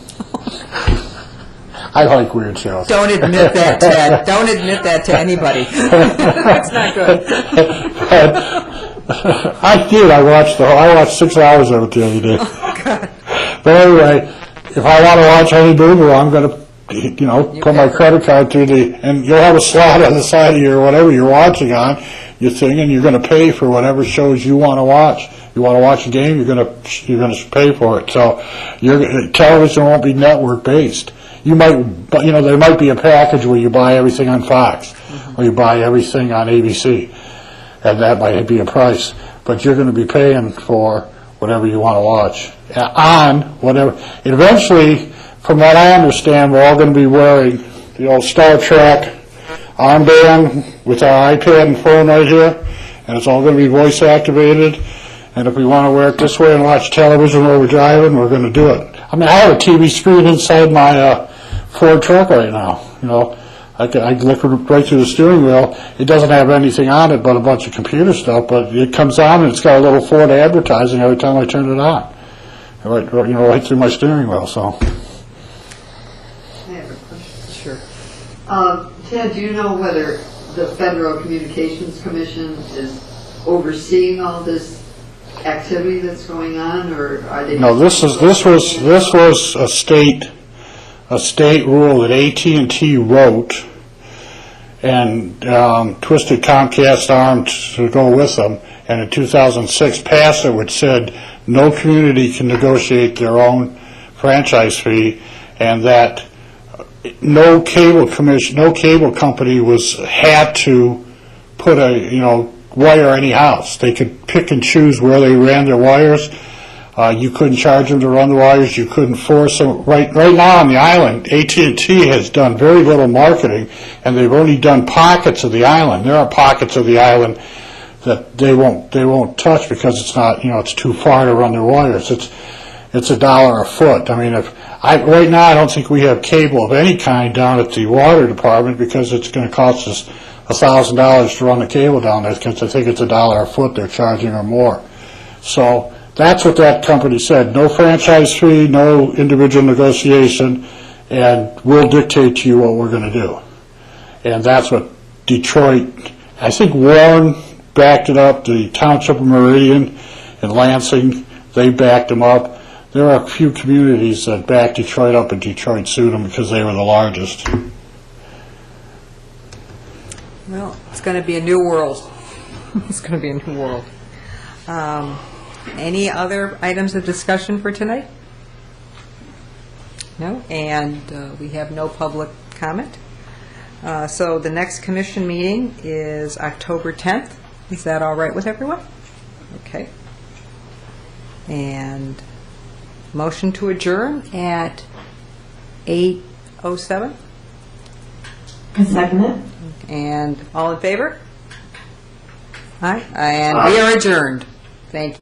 Speaker 4: I like weird shows.
Speaker 1: Don't admit that, Ted. Don't admit that to anybody. That's not good.
Speaker 4: I did. I watched 6 hours of it the other day.
Speaker 1: Oh, God.
Speaker 4: But anyway, if I want to watch Honey Boo Boo, I'm going to, put my credit card through and you'll have a slot on the side of your whatever you're watching on your thing, and you're going to pay for whatever shows you want to watch. You want to watch a game, you're gonna pay for it. So television won't be network based. You might, there might be a package where you buy everything on Fox, or you buy everything on ABC, and that might be a price. But you're going to be paying for whatever you want to watch on whatever. And eventually, from what I understand, we're all going to be wearing the old Star Trek armband with our iPad and phone right here, and it's all going to be voice activated. And if we want to wear it this way and watch television while we're driving, we're going to do it. I mean, I have a TV screen inside my Ford truck right now. I look right through the steering wheel. It doesn't have anything on it but a bunch of computer stuff, but it comes on and it's got a little Ford advertising every time I turn it on. Right through my steering wheel. So.
Speaker 2: I have a question.
Speaker 1: Sure.
Speaker 2: Ted, do you know whether the Federal Communications Commission is overseeing all this activity that's going on, or are they?
Speaker 4: No, this was a state rule that AT&T wrote and twisted Comcast's arm to go with them, and in 2006 passed it, which said no community can negotiate their own franchise fee, and that no cable company had to put wire any house. They could pick and choose where they ran their wires. You couldn't charge them to run the wires. You couldn't force them. Right now on the island, AT&T has done very little marketing, and they've only done pockets of the island. There are pockets of the island that they won't touch because it's not, it's too far to run their wires. It's $1 a foot. I mean, right now I don't think we have cable of any kind down at the water department because it's going to cost us $1,000 to run the cable down there because I think it's $1 a foot they're charging or more. So that's what that company said. No franchise fee, no individual negotiation, and we'll dictate to you what we're going to do. And that's what Detroit, I think Warren backed it up, the Township of Meridian and Lansing, they backed them up. There are a few communities that backed Detroit up, and Detroit sued them because they were the largest.
Speaker 1: Well, it's going to be a new world. It's going to be a new world. Any other items of discussion for tonight? No? And we have no public comment. So the next commission meeting is October 10th. Is that all right with everyone? Okay. And motion to adjourn at 8:07?
Speaker 6: I second it.
Speaker 1: And all in favor? Aye. And we are adjourned. Thank you.